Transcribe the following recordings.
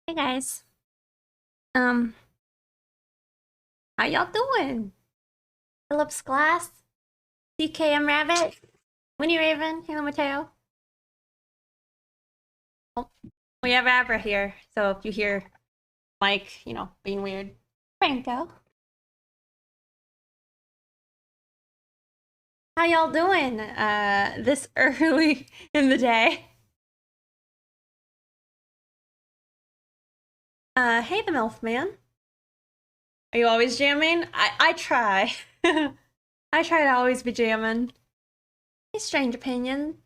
Hey guys. Um, how y'all doing? Phillips Glass, CKM Rabbit, Winnie Raven, Halo Mateo. Oh, we have Abra here, so if you hear Mike, being weird, Franco. How y'all doing? This early in the day. Hey the MILF man. Are you always jamming? I try. I try to always be jamming. Hey, strange opinion.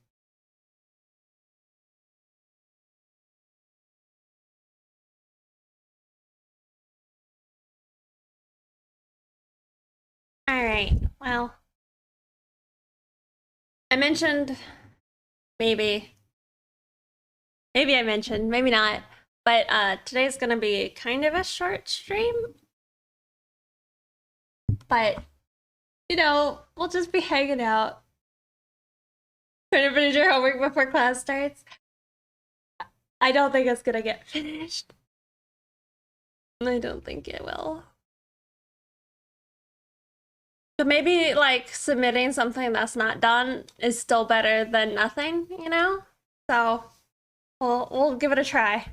Alright, well. I mentioned maybe I mentioned, maybe not. But today's gonna be kind of a short stream. But we'll just be hanging out. Trying to finish your homework before class starts. I don't think it's gonna get finished. I don't think it will. But maybe like submitting something that's not done is still better than nothing, So we'll give it a try.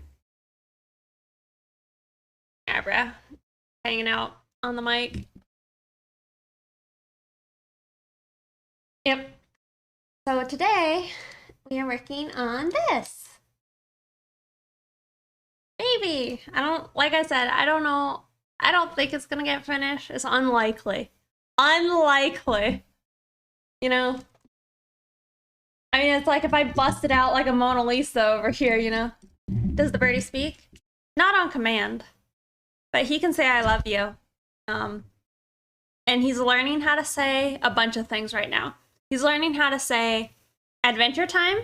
Abra, hanging out on the mic. Yep. So today we are working on this. Maybe. Like I said, I don't know. I don't think it's gonna get finished. It's unlikely. Unlikely. I mean, it's like if I busted out like a Mona Lisa over here. Does the birdie speak? Not on command. But he can say I love you. And he's learning how to say a bunch of things right now. He's learning how to say adventure time.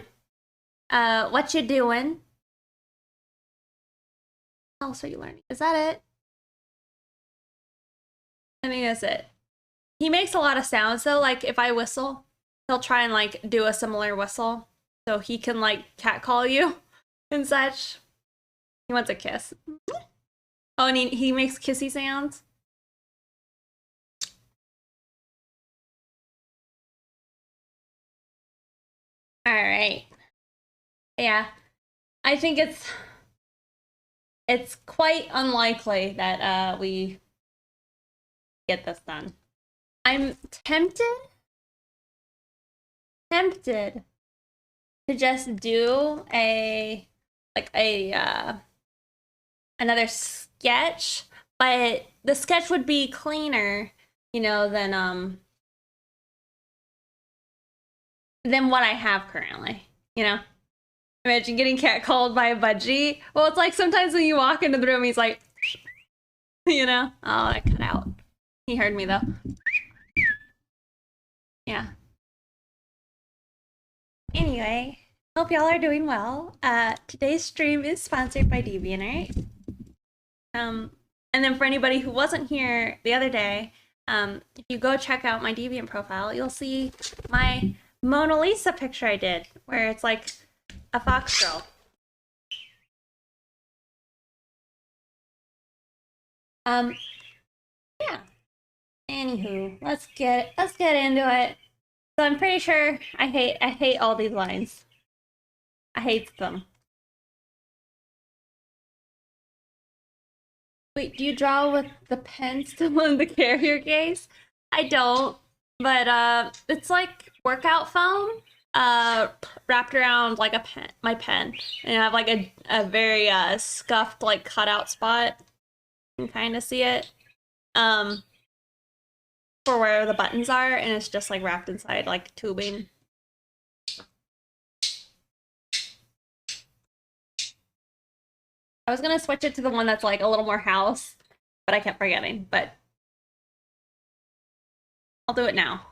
What you doing? What else are you learning? Is that it? I think that's it. He makes a lot of sounds though, like if I whistle, he'll try and like do a similar whistle. So he can like catcall you and such. He wants a kiss. Oh, and he makes kissy sounds. Alright. Yeah. I think it's quite unlikely that we get this done. I'm tempted to just do another sketch, but the sketch would be cleaner, than what I have currently, Imagine getting catcalled by a budgie. Well, it's like sometimes when you walk into the room, he's like, Oh, that cut out. He heard me though. Yeah. Anyway, hope y'all are doing well. Today's stream is sponsored by DeviantArt. And then for anybody who wasn't here the other day, if you go check out my Deviant profile, you'll see my Mona Lisa picture I did, where it's like a fox girl. Yeah. Anywho, let's get into it. So I'm pretty sure I hate all these lines. I hate them. Wait, do you draw with the pen still in the carrier case? I don't, but it's like workout foam wrapped around like a pen, my pen, and I have like a very scuffed like cutout spot. You can kind of see it for where the buttons are, and it's just like wrapped inside like tubing. I was gonna switch it to the one that's like a little more house, but I kept forgetting. But I'll do it now.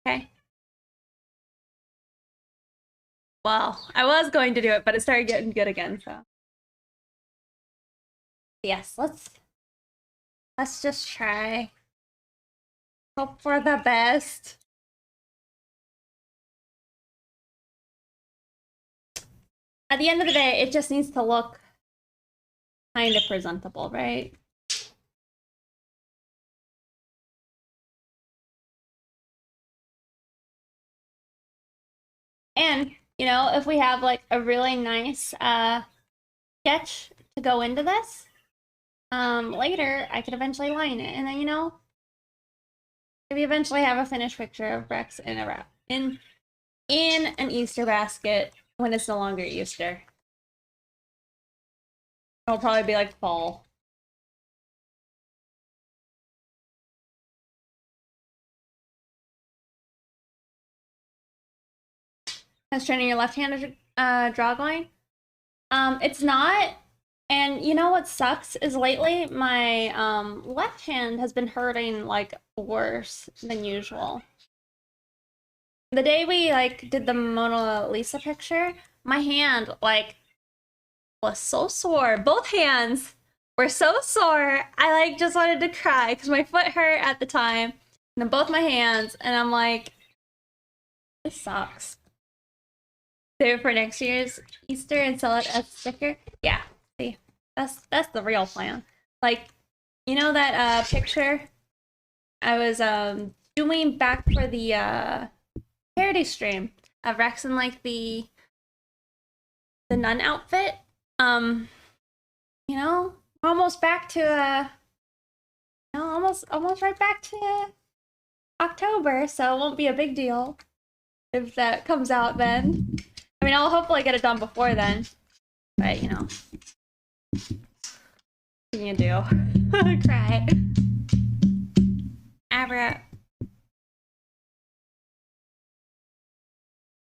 Okay. Well, I was going to do it, but it started getting good again, so. Yes, let's just try. Hope for the best. At the end of the day, it just needs to look kind of presentable, right? And, you know, if we have like a really nice sketch to go into this, later I could eventually line it. And then, you know, maybe eventually have a finished picture of Rex in a wrap in an Easter basket when it's no longer Easter. It'll probably be like fall. Has training your left-handed drawing? It's not. And you know what sucks is lately my left hand has been hurting like worse than usual. The day we like did the Mona Lisa picture, my hand like was so sore. Both hands were so sore. I like just wanted to cry because my foot hurt at the time. And then both my hands, and I'm like, this sucks. Save it for next year's Easter and sell it as a sticker. Yeah, see, that's the real plan. Like, you know that picture I was doing back for the parody stream of Rex in like the nun outfit. You know, almost back to you know, almost right back to October, so it won't be a big deal if that comes out then. I mean, I'll hopefully get it done before then, but you know, what can you do? Cry. Abra.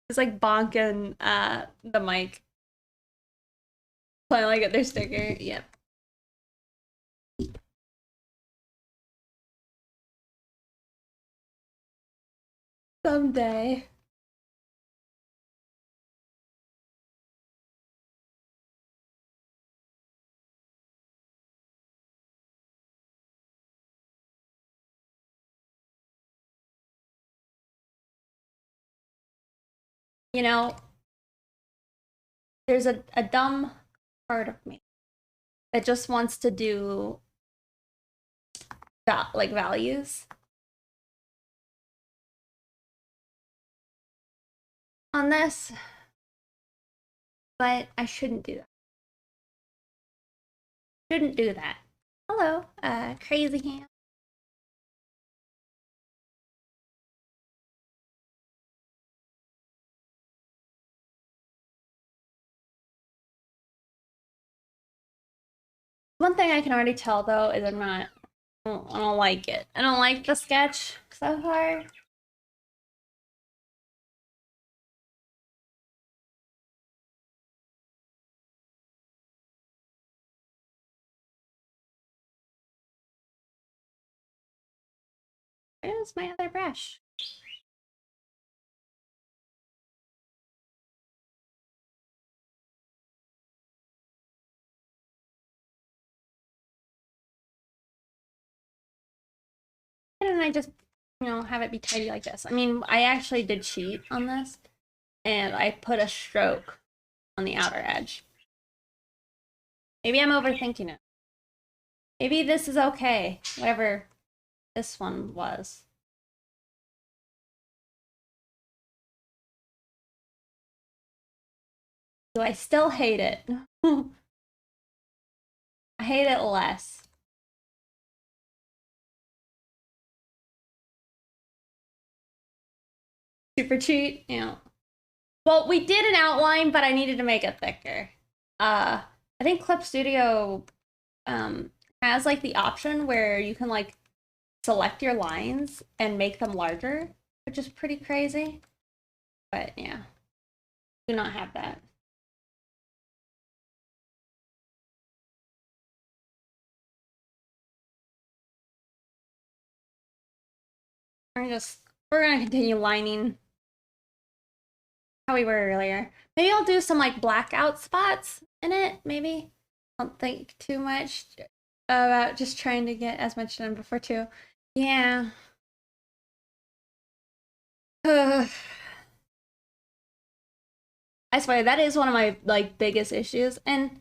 It's like bonking the mic. Finally get their sticker. Yep. Someday. You know, there's a dumb part of me that just wants to do like values on this, but I shouldn't do that. Shouldn't do that. Hello, crazy hand. One thing I can already tell though is I don't like it. I don't like the sketch so far. Where's my other brush? Why didn't I just, you know, have it be tidy like this? I mean, I actually did cheat on this, and I put a stroke on the outer edge. Maybe I'm overthinking it. Maybe this is okay, whatever this one was. Do I still hate it? I hate it less. Super cheat? Yeah. Well, we did an outline, but I needed to make it thicker. I think Clip Studio has like the option where you can like select your lines and make them larger, which is pretty crazy. But yeah, do not have that. We're gonna continue lining how we were earlier. Maybe I'll do some like blackout spots in it, maybe. Don't think too much about just trying to get as much done before 2. Yeah. I swear that is one of my like biggest issues, and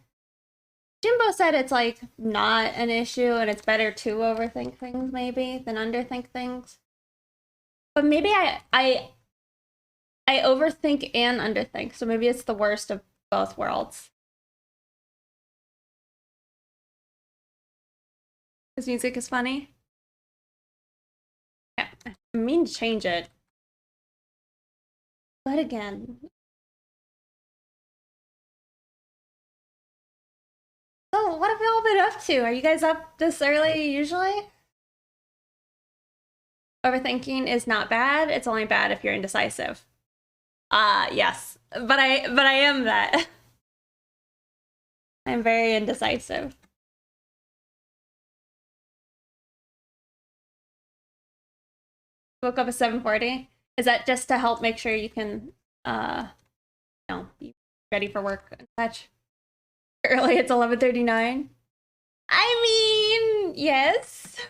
Jimbo said it's like not an issue and it's better to overthink things maybe than underthink things. But maybe I overthink and underthink, so maybe it's the worst of both worlds. This music is funny. Yeah, I mean to change it. But again. So what have y'all been up to? Are you guys up this early usually? Overthinking is not bad. It's only bad if you're indecisive. Yes. But I am that. I'm very indecisive. Woke up at 7:40. Is that just to help make sure you can be ready for work and such? Early, it's 11:39. I mean, yes.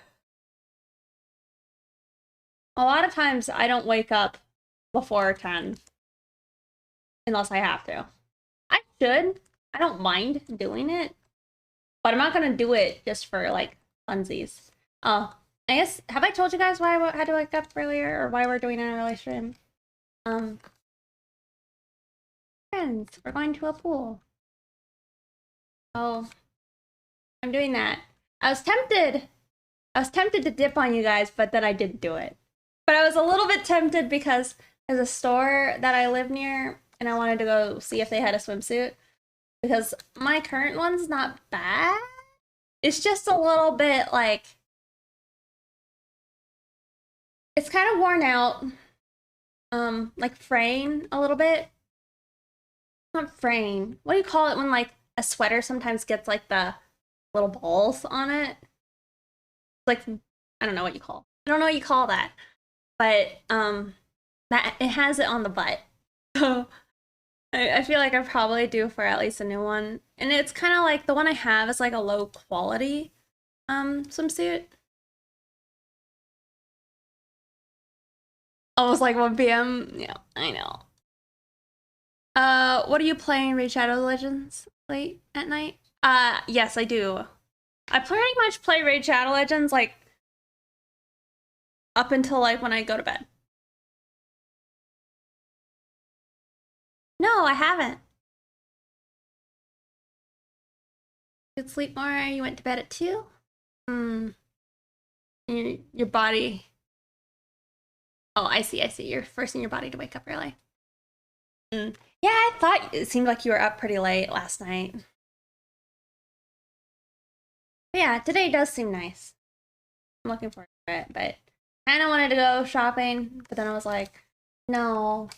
A lot of times I don't wake up before 10 unless I have to. I should. I don't mind doing it, but I'm not gonna do it just for like funsies. Oh, I guess, have I told you guys why I had to wake up earlier or why we're doing an early stream? Friends, we're going to a pool. Oh, I'm doing that. I was tempted to dip on you guys, but then I didn't do it. But I was a little bit tempted because there's a store that I live near and I wanted to go see if they had a swimsuit. Because my current one's not bad. It's just a little bit like, it's kind of worn out. Like fraying a little bit. Not fraying. What do you call it when like a sweater sometimes gets like the little balls on it? Like, I don't know what you call. I don't know what you call that. But that it has it on the butt. So I feel like I probably due for at least a new one. And it's kind of like the one I have is like a low quality swimsuit. Almost like 1 p.m. Yeah, I know. What are you playing? Raid Shadow Legends late at night? Yes, I do. I pretty much play Raid Shadow Legends like up until like when I go to bed. No, I haven't. You could sleep more. You went to bed at 2? Your body. Oh, I see. You're forcing your body to wake up early. Yeah, I thought it seemed like you were up pretty late last night. But yeah, today does seem nice. I'm looking forward to it, but I kind of wanted to go shopping, but then I was like, no,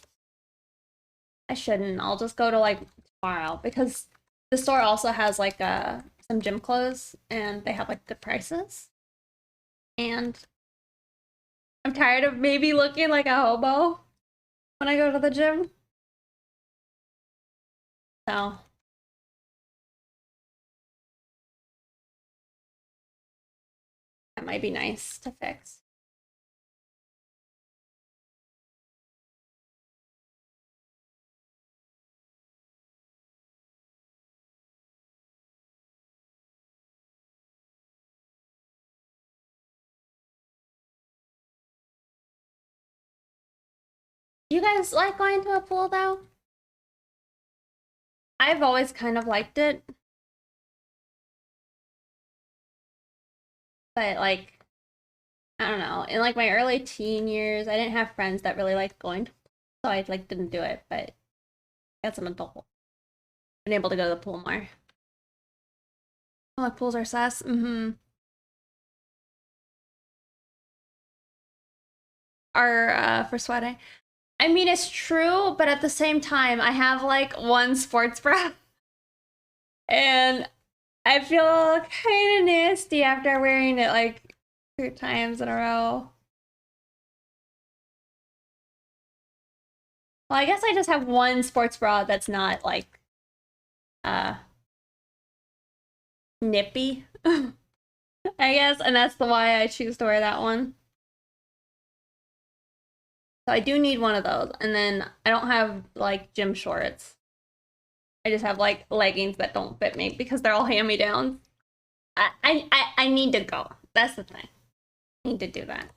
I shouldn't. I'll just go to like tomorrow because the store also has like some gym clothes and they have like good prices. And I'm tired of maybe looking like a hobo when I go to the gym. So that might be nice to fix. You guys like going to a pool though? I've always kind of liked it. But like, I don't know. In like my early teen years, I didn't have friends that really liked going to pool, so I like didn't do it, but as an adult, been able to go to the pool more. Oh, like pools are sus. Are for sweating. I mean, it's true, but at the same time, I have like one sports bra, and I feel kind of nasty after wearing it like 2 times in a row. Well, I guess I just have one sports bra that's not like uh nippy. I guess, and that's the why I choose to wear that one. So I do need one of those, and then I don't have like gym shorts. I just have like leggings that don't fit me because they're all hand-me-downs. I need to go. That's the thing. I need to do that.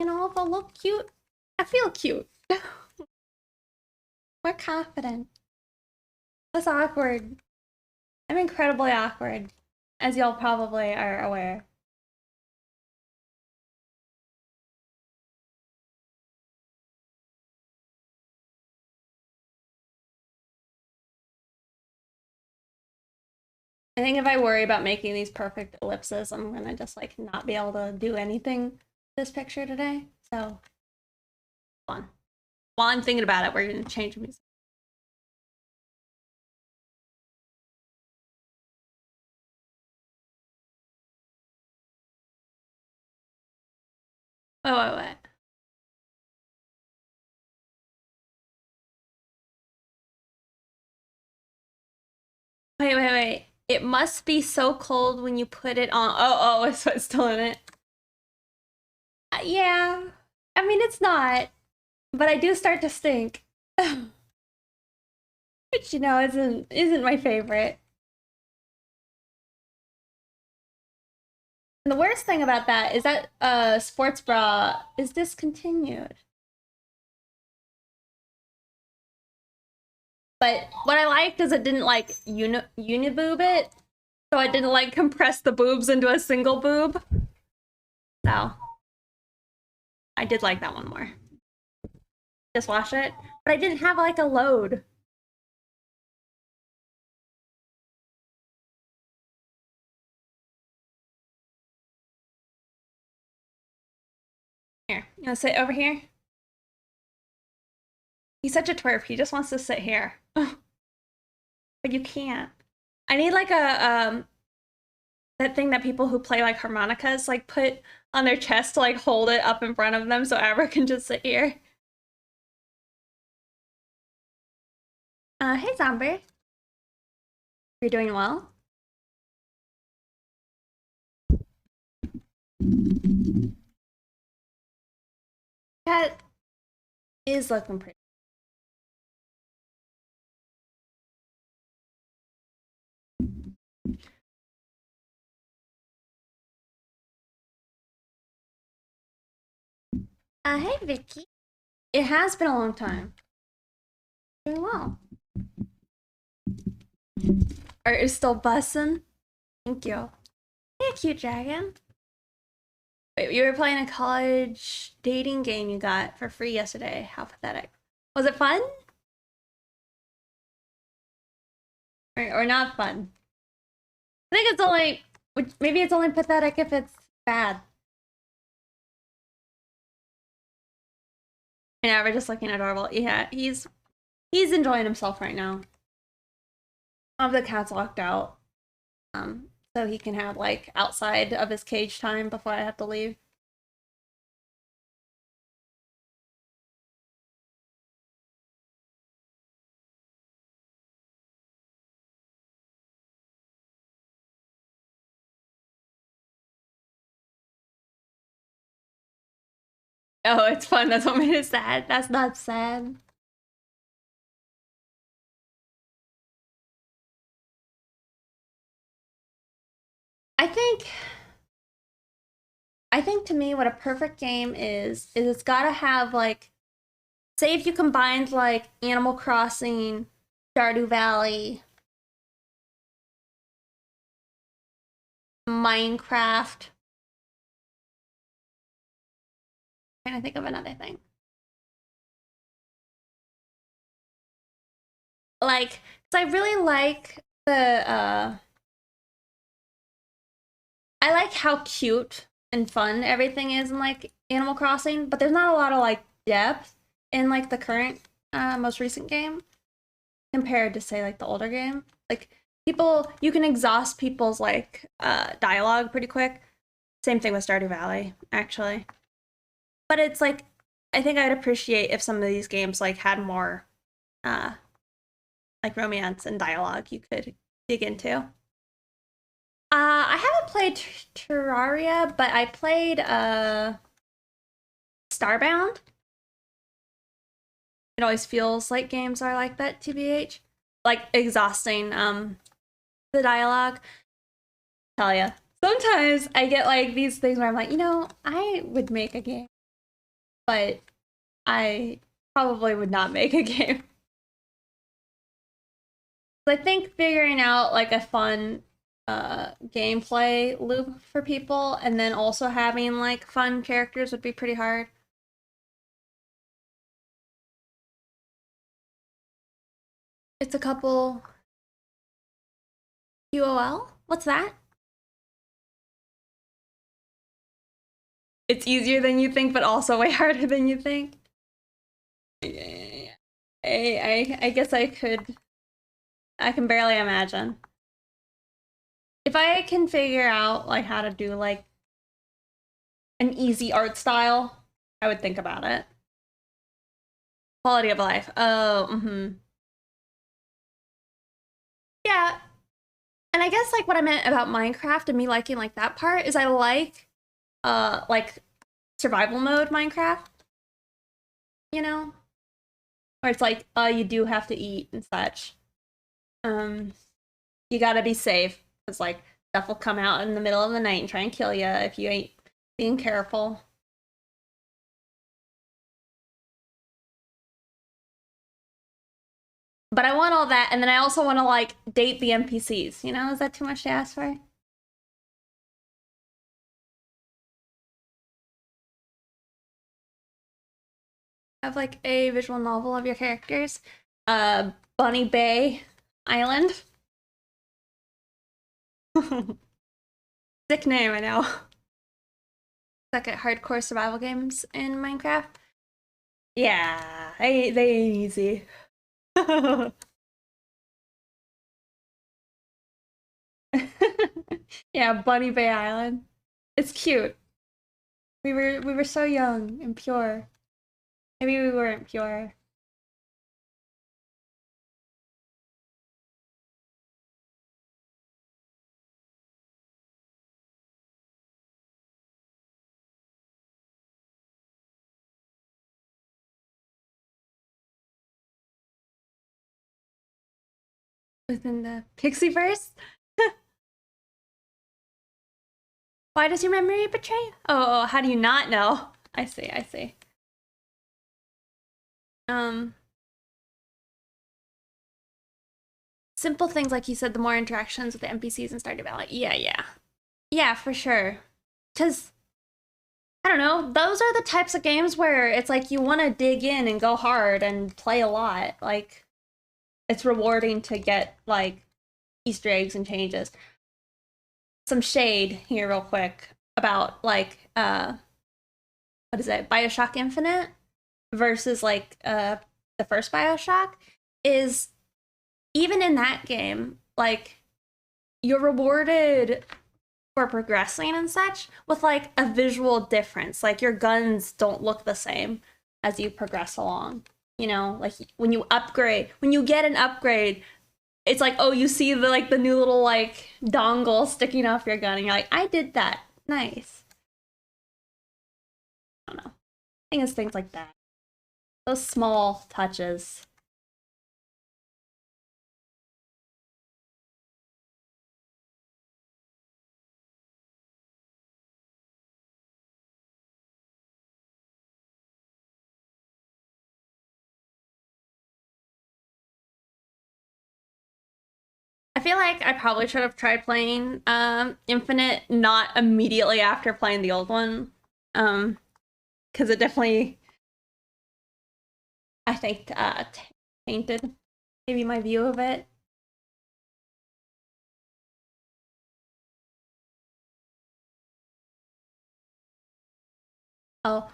You know, if I look cute, I feel cute. More confident. That's awkward. I'm incredibly awkward, as y'all probably are aware. I think if I worry about making these perfect ellipses, I'm gonna just like not be able to do anything this picture today. So fun. While I'm thinking about it, we're gonna change music. Wait. Wait. It must be so cold when you put it on. Oh, so it's still in it. Yeah. I mean, it's not, but I do start to stink. Which, you know, isn't my favorite. And the worst thing about that is that sports bra is discontinued. But what I liked is it didn't like uniboob it, so it didn't like compress the boobs into a single boob. So I did like that one more. Just wash it, but I didn't have like a load. Here, you wanna sit over here? He's such a twerp. He just wants to sit here, but you can't. I need like a that thing that people who play like harmonicas like put on their chest to like hold it up in front of them so Abra can just sit here. Hey Zombie. You're doing well? Cat is looking pretty. Hey Vicky. It has been a long time. Doing well. Art is still bussin'. Thank you. Hey, cute dragon. Wait, you were playing a college dating game you got for free yesterday. How pathetic. Was it fun? Or not fun? I think it's only, maybe it's only pathetic if it's bad. Yeah, we're just looking adorable. Yeah, he's enjoying himself right now. Of the cat's locked out. So he can have like outside of his cage time before I have to leave. Oh, it's fun. That's what made it sad. That's not sad. I think to me what a perfect game is it's gotta have like, say if you combined like Animal Crossing, Stardew Valley, Minecraft. I'm trying to think of another thing. Like, cause I really like the I like how cute and fun everything is in like Animal Crossing, but there's not a lot of like depth in like the current most recent game compared to say like the older game. Like people, you can exhaust people's like dialogue pretty quick. Same thing with Stardew Valley, actually. But it's like, I think I'd appreciate if some of these games like had more like romance and dialogue you could dig into. I haven't played Terraria, but I played Starbound. It always feels like games are like that, TBH. Like exhausting, the dialogue. Tell ya. Sometimes I get like these things where I'm like, I would make a game, but I probably would not make a game. I think figuring out like a fun gameplay loop for people and then also having like fun characters would be pretty hard. It's a couple UOL? What's that? It's easier than you think, but also way harder than you think. I guess I can barely imagine. If I can figure out like how to do like an easy art style, I would think about it. Quality of life. Oh, yeah. And I guess like what I meant about Minecraft and me liking like that part is I like survival mode Minecraft. Where it's like, you do have to eat and such. You gotta be safe because like stuff will come out in the middle of the night and try and kill you if you ain't being careful. But I want all that, and then I also want to like date the NPCs. Is that too much to ask for? Have like a visual novel of your characters. Bunny Bay Island. Sick name, I know. Suck at hardcore survival games in Minecraft. Yeah, they ain't easy. Yeah, Bunny Bay Island. It's cute. We were so young and pure. Maybe we weren't pure. Within the Pixieverse? Why does your memory betray? Oh, how do you not know? I see. Simple things like you said, the more interactions with the NPCs and Stardew Valley. Yeah. Yeah, for sure. Because, I don't know, those are the types of games where it's like you want to dig in and go hard and play a lot. Like, it's rewarding to get, like, Easter eggs and changes. Some shade here real quick about, like, what is it, Bioshock Infinite versus, like, the first Bioshock is, even in that game, like, you're rewarded for progressing and such with like a visual difference. Like your guns don't look the same as you progress along. Like when you get an upgrade, it's like, oh, you see the new little like dongle sticking off your gun and you're like, I did that. Nice. I don't know. I think it's things like that. Those small touches. I feel like I probably should have tried playing Infinite not immediately after playing the old one. Because it definitely, I think, tainted maybe my view of it. Oh,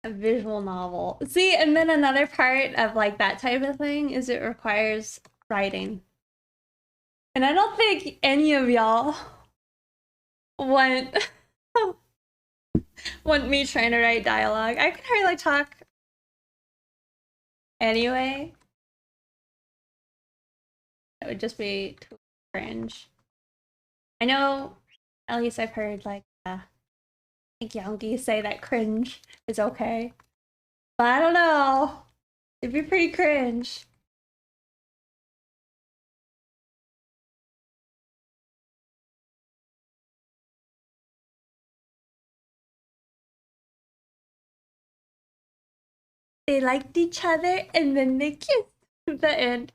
a visual novel. See, and then another part of like that type of thing is it requires writing. And I don't think any of y'all want want me trying to write dialogue. I can hardly talk anyway. It would just be too cringe. I know, at least I've heard like I think Youngie say that cringe is okay. But I don't know. It'd be pretty cringe. They liked each other and then they kissed at the end.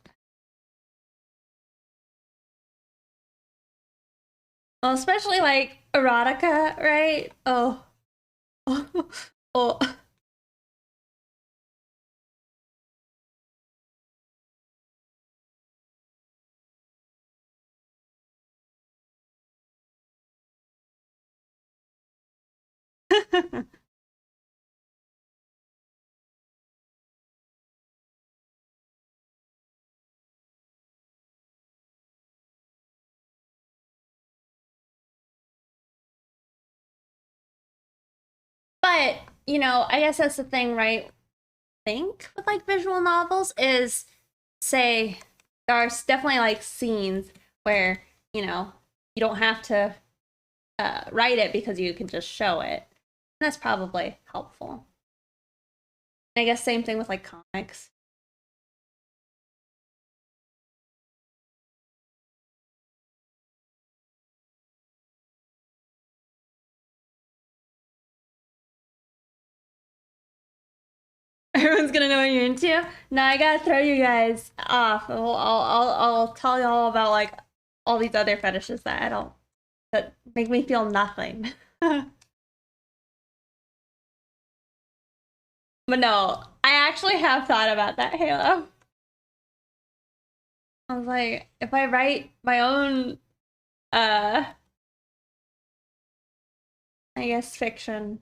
Well, especially like erotica, right? Oh. Oh. But, you know, I guess that's the thing, right? Think with like visual novels is say there are definitely like scenes where, you know, you don't have to write it because you can just show it. And that's probably helpful. And I guess same thing with like comics. Everyone's gonna know what you're into. Now I gotta throw you guys off. I'll tell you all about like all these other fetishes that I don't that make me feel nothing. But no, I actually have thought about that, Halo. I was like, if I write my own, I guess fiction,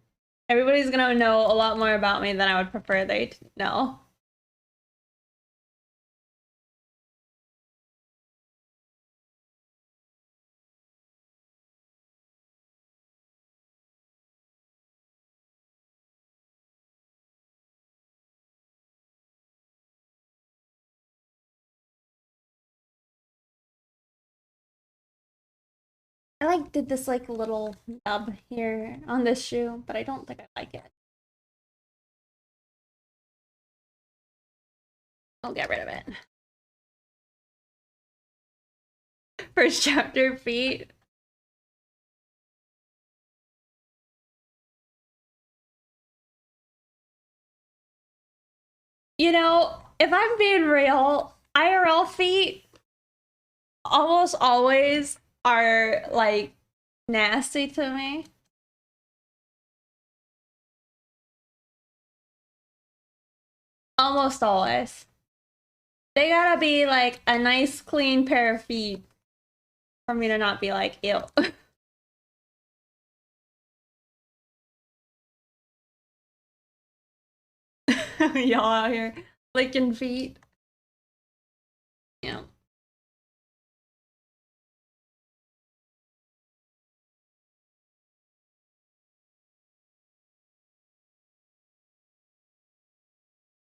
everybody's gonna know a lot more about me than I would prefer they to know. I like did this like little nub here on this shoe, but I don't think I like it. I'll get rid of it. First chapter feet. You know, if I'm being real, IRL feet almost always are like nasty to me. Almost always. They gotta be like a nice clean pair of feet for me to not be like, ew. Y'all out here licking feet. Yeah.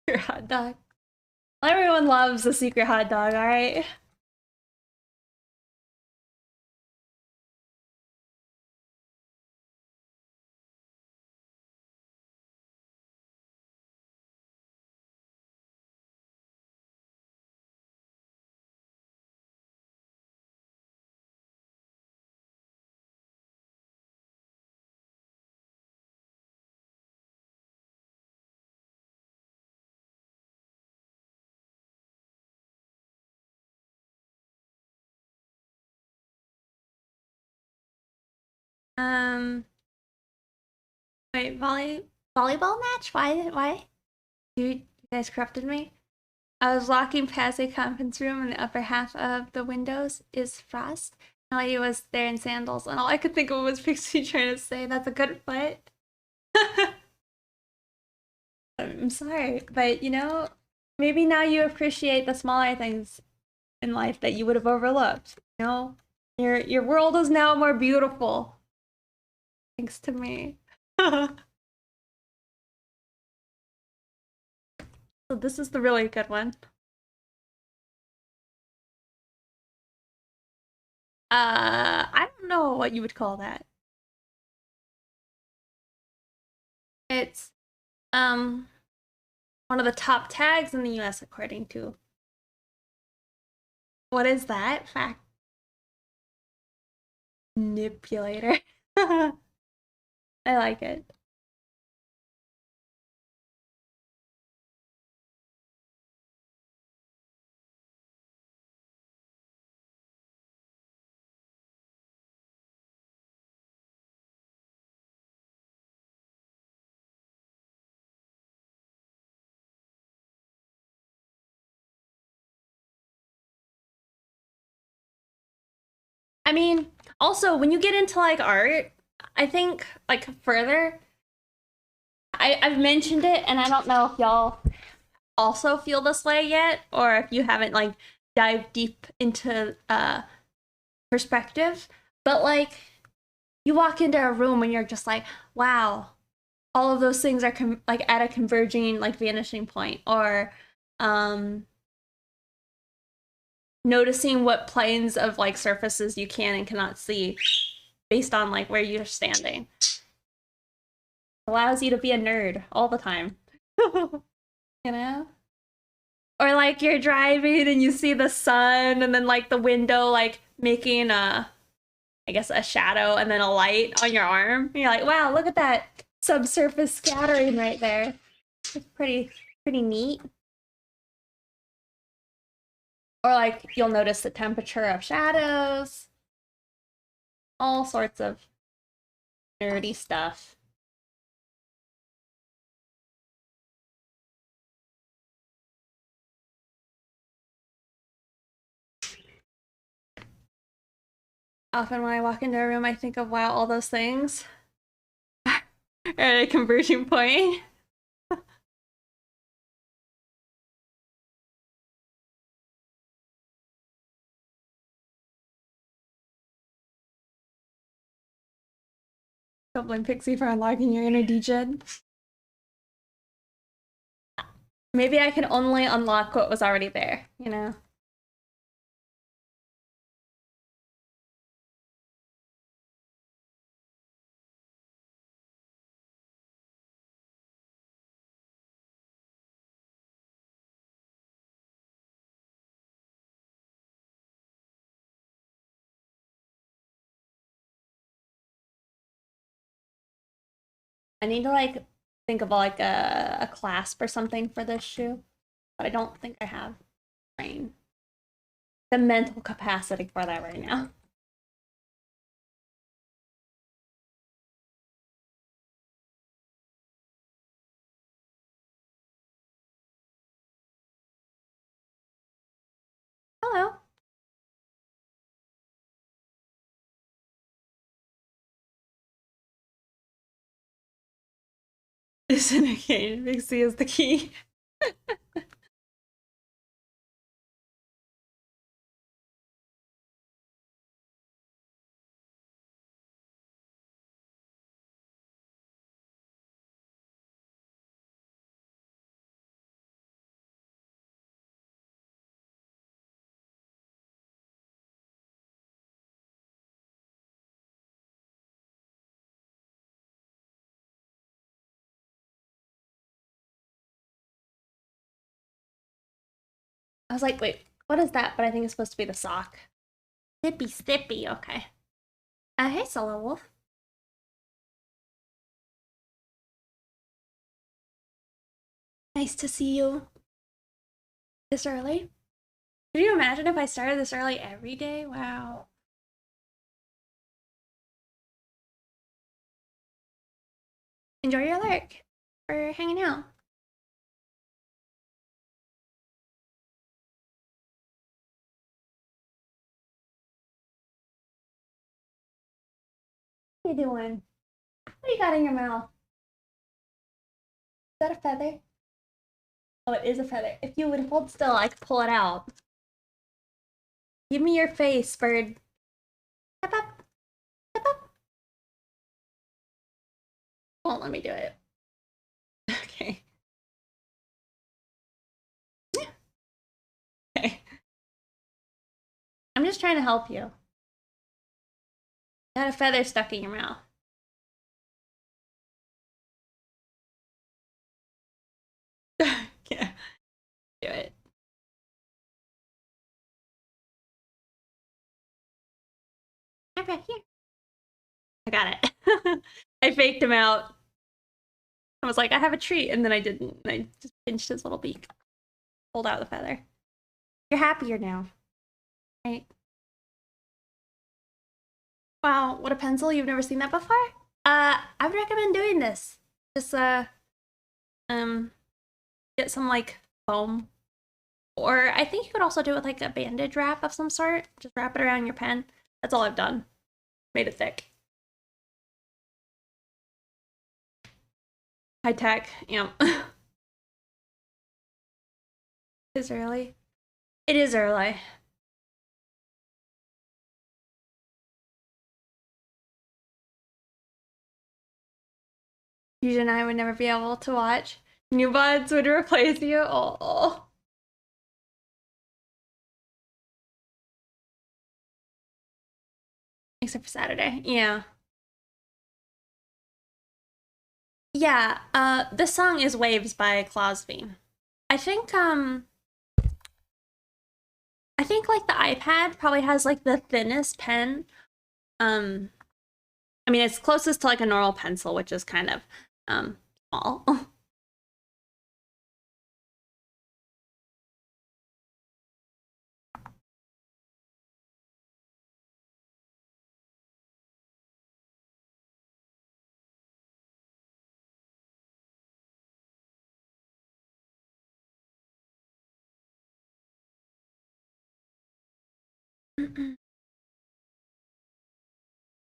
Your hot dog. Everyone loves the secret hot dog, alright? Um, wait, volleyball match? Why? You guys corrupted me? I was walking past a conference room and the upper half of the windows is frost. The lady was there in sandals, and all I could think of was Pixie trying to say that's a good foot. I'm sorry, but you know, maybe now you appreciate the smaller things in life that you would have overlooked. You know, your world is now more beautiful thanks to me. So this is the really good one. I don't know what you would call that. It's one of the top tags in the US according to. What is that? Fact manipulator. I like it. I mean, also when you get into like art, I think like further, I've mentioned it and I don't know if y'all also feel this way yet or if you haven't like dived deep into perspective, but like you walk into a room and you're just like, wow, all of those things are like at a converging like vanishing point, or noticing what planes of like surfaces you can and cannot see based on like where you're standing. Allows you to be a nerd all the time. You know? Or like you're driving and you see the sun and then like the window like making I guess a shadow and then a light on your arm. And you're like, wow, look at that subsurface scattering right there. It's pretty neat. Or like you'll notice the temperature of shadows. All sorts of nerdy stuff. Often when I walk into a room, I think of, wow, all those things are at a conversion point. Don't blame Pixie for unlocking your inner degen. Maybe I can only unlock what was already there, you know? I need to like think of like a clasp or something for this shoe, but I don't think I have brain. The mental capacity for that right now. Hello. Isn't a game. Pixie is the key. I was like, wait, what is that? But I think it's supposed to be the sock. Stippy, okay. Hey, Solo Wolf. Nice to see you. This early? Could you imagine if I started this early every day? Wow. Enjoy your lurk. For hanging out. What are you doing? What do you got in your mouth? Is that a feather? Oh, it is a feather. If you would hold still, I could pull it out. Give me your face, bird. Step up. Step up. Won't let me do it. Okay. Okay. I'm just trying to help you. You got a feather stuck in your mouth. Yeah. Do it. Right back here. I got it. I faked him out. I was like, I have a treat, and then I didn't. I just pinched his little beak. Pulled out the feather. You're happier now. Right? Wow, what a pencil. You've never seen that before? I would recommend doing this. Just um get some like foam. Or I think you could also do it with like a bandage wrap of some sort. Just wrap it around your pen. That's all I've done. Made it thick. High tech, yeah. It's early. It is early. Fusion and I would never be able to watch. New buds would replace you. Oh. Except for Saturday. Yeah. Yeah, this song is Waves by Clausby. I think like the iPad probably has like the thinnest pen. I mean it's closest to like a normal pencil, which is kind of small.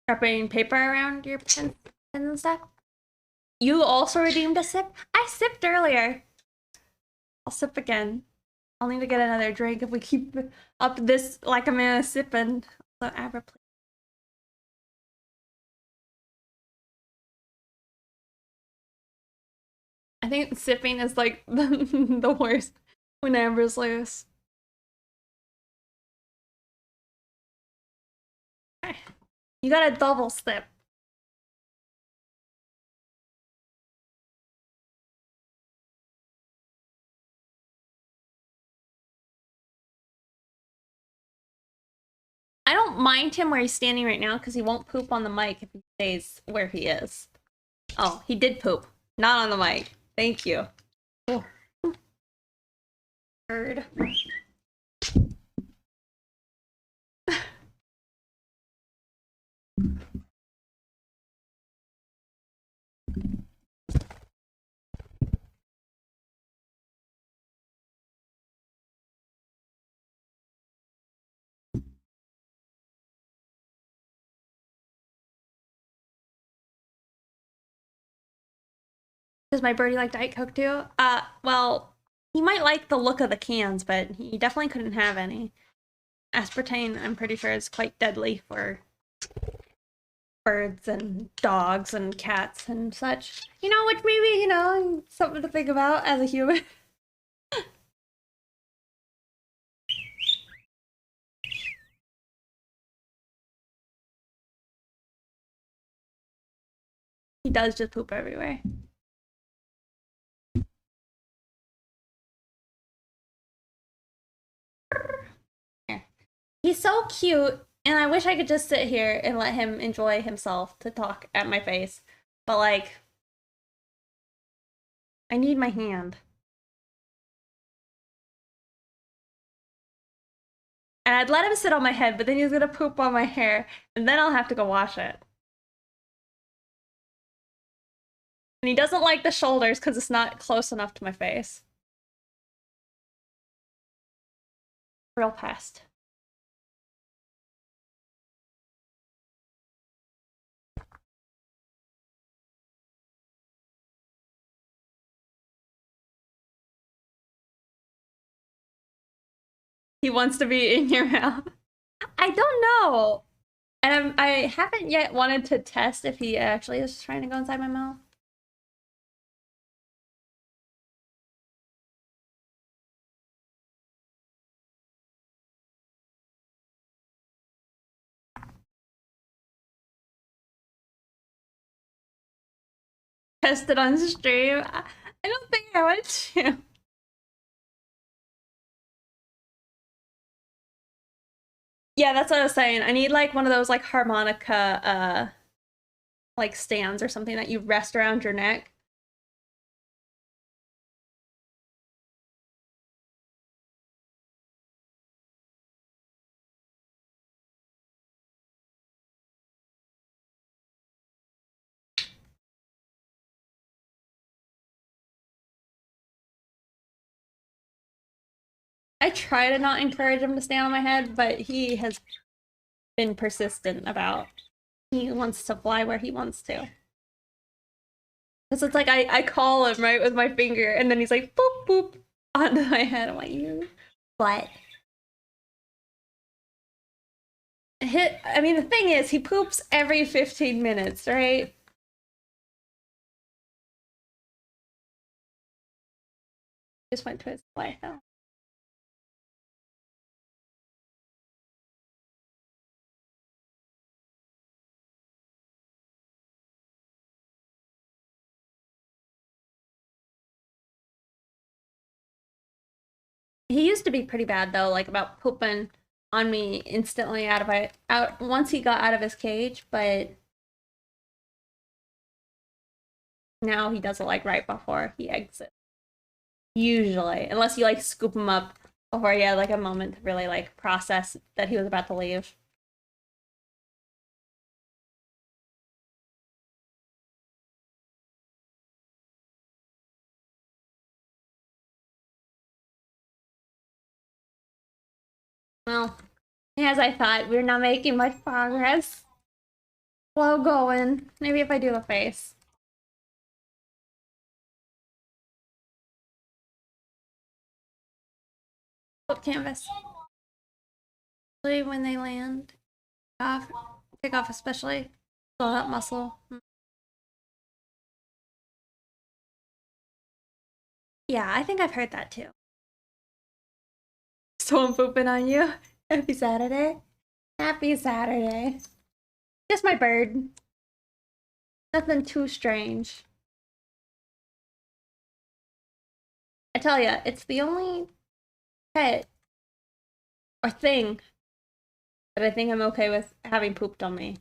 Wrapping paper around your pens and stuff. You also redeemed a sip? I sipped earlier. I'll sip again. I'll need to get another drink if we keep up this like I'm gonna sipping. So Abra, please. I think sipping is like the worst when Amber's loose. Okay. You got a double sip. I don't mind him where he's standing right now because he won't poop on the mic if he stays where he is. Oh, he did poop. Not on the mic. Thank you. Oh. Bird. Does my birdie like Diet Coke too? Well, he might like the look of the cans, but he definitely couldn't have any. Aspartame, I'm pretty sure, is quite deadly for birds and dogs and cats and such. You know, which maybe, you know, something to think about as a human. He does just poop everywhere. He's so cute, and I wish I could just sit here and let him enjoy himself to talk at my face. But, like, I need my hand. And I'd let him sit on my head, but then he's gonna poop on my hair, and then I'll have to go wash it. And he doesn't like the shoulders because it's not close enough to my face. Real pest. He wants to be in your mouth. I don't know. And I haven't yet wanted to test if he actually is trying to go inside my mouth. Test it on stream. I don't think I want to. Yeah, that's what I was saying. I need like one of those like harmonica like stands or something that you rest around your neck. I try to not encourage him to stand on my head, but he has been persistent about he wants to fly where he wants to. Because it's like I call him right with my finger, and then he's like boop boop onto my head. I'm like, you what? I mean, the thing is, he poops every 15 minutes, right? Just went to his wife though. He used to be pretty bad though, like about pooping on me instantly out once he got out of his cage, but now he does it like right before he exits. Usually, unless you like scoop him up before he had like a moment to really like process that he was about to leave. Well, as I thought, we're not making much progress. Slow going. Maybe if I do the face. Flip canvas. Especially when they land. Off. Take off especially. Pull that muscle. Yeah, I think I've heard that too. So I'm pooping on you. Happy Saturday. Happy Saturday. Just my bird. Nothing too strange. I tell ya, it's the only pet or thing that I think I'm okay with having pooped on me.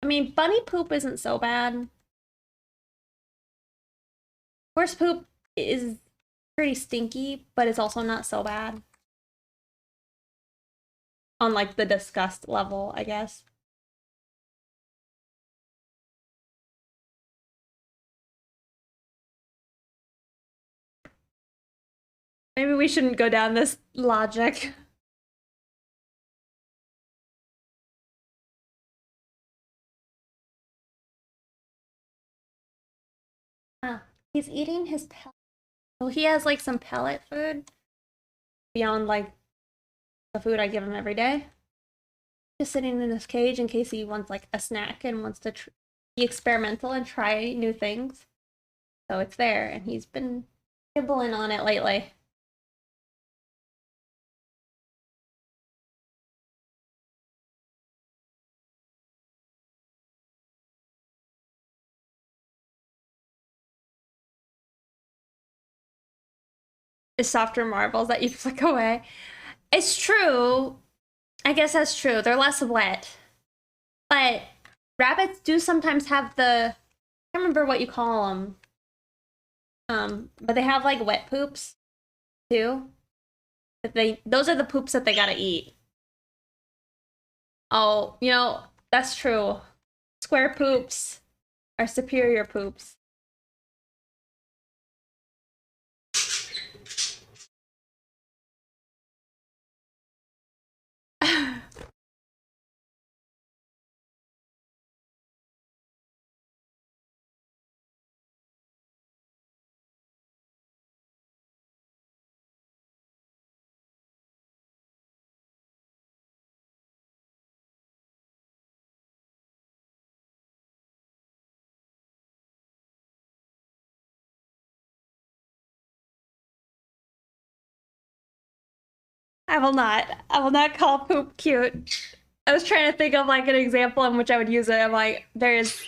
I mean, bunny poop isn't so bad. Horse poop is pretty stinky, but it's also not so bad. On like the disgust level, I guess. Maybe we shouldn't go down this logic. Ah, he's eating his pellet. Well, he has like some pellet food beyond like the food I give him every day. Just sitting in his cage in case he wants like a snack and wants to be experimental and try new things. So it's there, and he's been nibbling on it lately. It's softer marbles that you flick away. It's true. I guess that's true. They're less wet. But rabbits do sometimes have I can't remember what you call them. But they have like wet poops too. Those are the poops that they gotta eat. Oh, that's true. Square poops are superior poops. I will not. I will not call poop cute. I was trying to think of like an example in which I would use it. I'm like, there's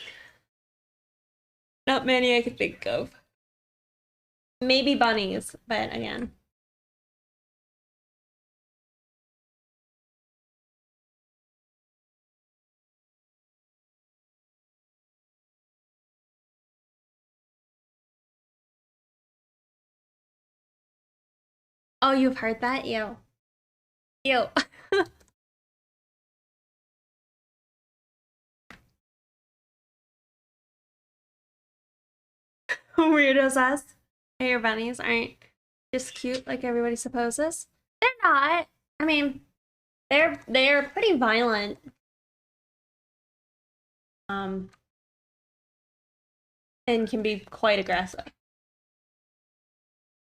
not many I could think of. Maybe bunnies, but again. Oh, you've heard that? Ew. Ew. Weirdos us. Hair bunnies aren't just cute like everybody supposes. They're not. I mean, they're pretty violent. And can be quite aggressive.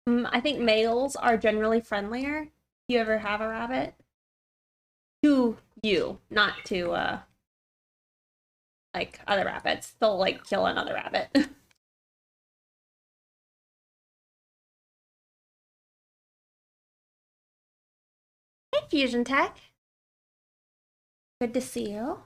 I think males are generally friendlier. You ever have a rabbit? To you, not to like other rabbits. They'll like kill another rabbit. Hey, Fusion Tech. Good to see you.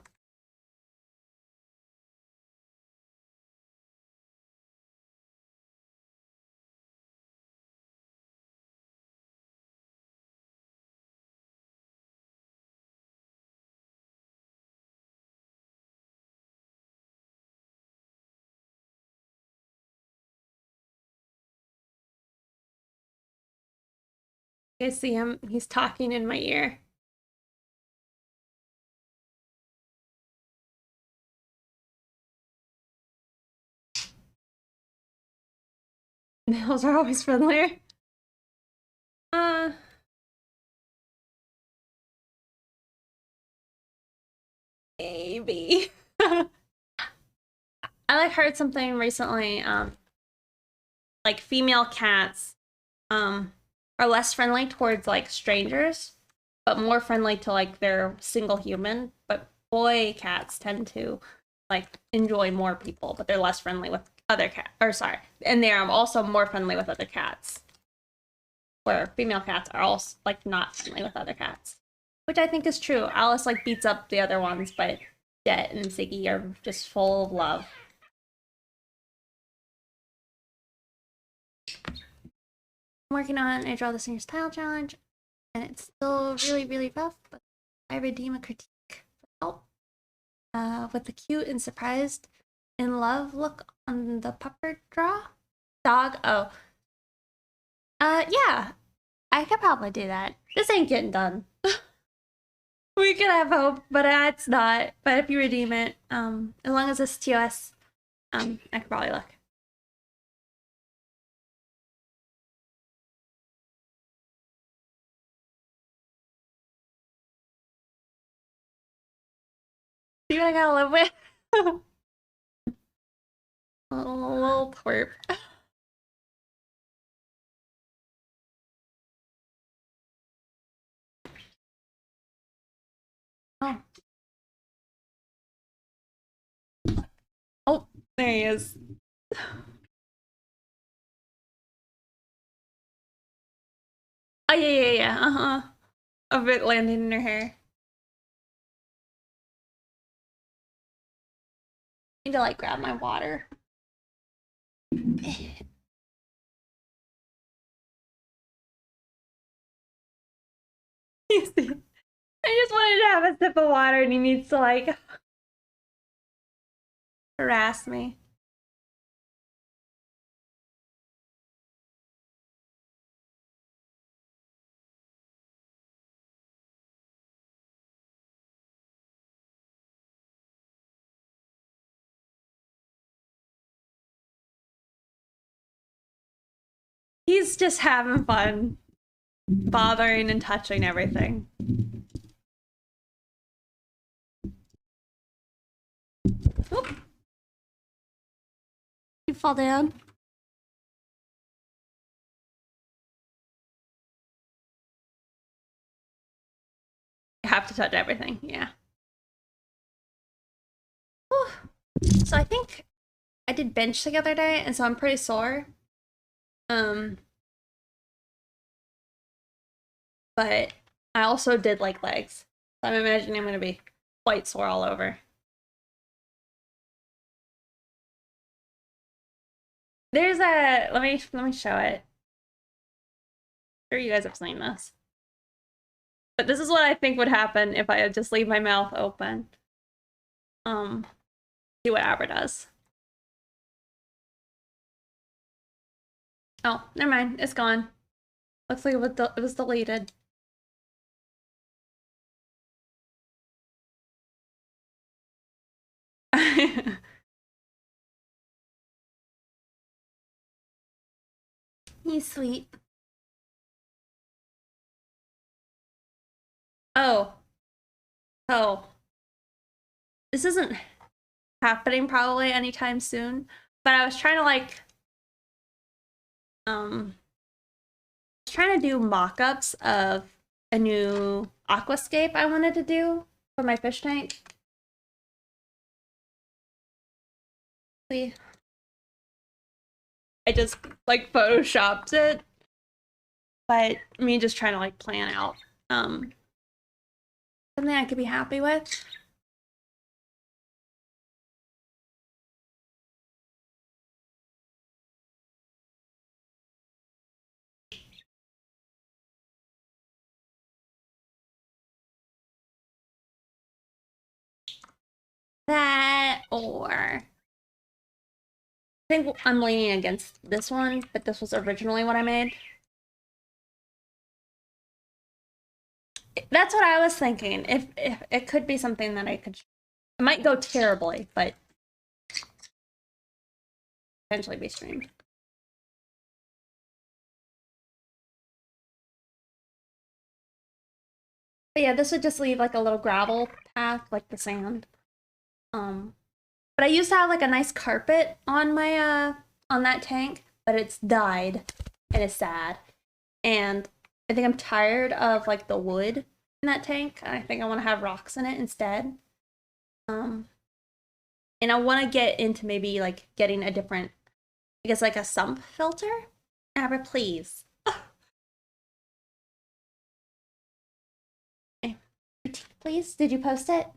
You guys see him? He's talking in my ear. Males are always friendlier. Maybe. I like heard something recently, like female cats are less friendly towards like strangers, but more friendly to like their single human. But boy cats tend to like enjoy more people, but they're less friendly with other cats. Or sorry, and they're also more friendly with other cats. Where female cats are also like not friendly with other cats, which I think is true. Alice like beats up the other ones, but Jet and Ziggy are just full of love. I'm working on a Draw the Singer's Tile Challenge, and it's still really, really rough, but I redeem a critique for help. With the cute and surprised in love look on the pupper draw. Dog, oh. Yeah. I could probably do that. This ain't getting done. We could have hope, but it's not. But if you redeem it, as long as it's TOS, I could probably look. See what I gotta live with? A little twerp. Oh. Oh, there he is. Oh, yeah. Uh-huh. Of it landing in her hair. I need to, like, grab my water. You see? I just wanted to have a sip of water and he needs to, like, harass me. He's just having fun, bothering and touching everything. Oop. You fall down. You have to touch everything, yeah. Whew. So I think I did bench the other day, and so I'm pretty sore. But I also did like legs. So I'm imagining I'm gonna be quite sore all over. There's a let me show it. I'm sure you guys have seen this. But this is what I think would happen if I just leave my mouth open. See what Abra does. Oh, never mind. It's gone. Looks like it was deleted. He's sweet. Oh. Oh. This isn't happening probably anytime soon. But I was trying to like trying to do mock-ups of a new aquascape I wanted to do for my fish tank. See? I just like photoshopped it. But me just trying to like plan out something I could be happy with. That or I think I'm leaning against this one, but this was originally what I made. That's what I was thinking. If it could be something that I could, it might go terribly, but potentially be streamed. But yeah, this would just leave like a little gravel path, like the sand. But I used to have like a nice carpet on my on that tank, but it's died and it's sad. And I think I'm tired of like the wood in that tank. I think I want to have rocks in it instead. And I want to get into maybe like getting a different, I guess like a sump filter. Abra, please. Okay. Please, did you post it?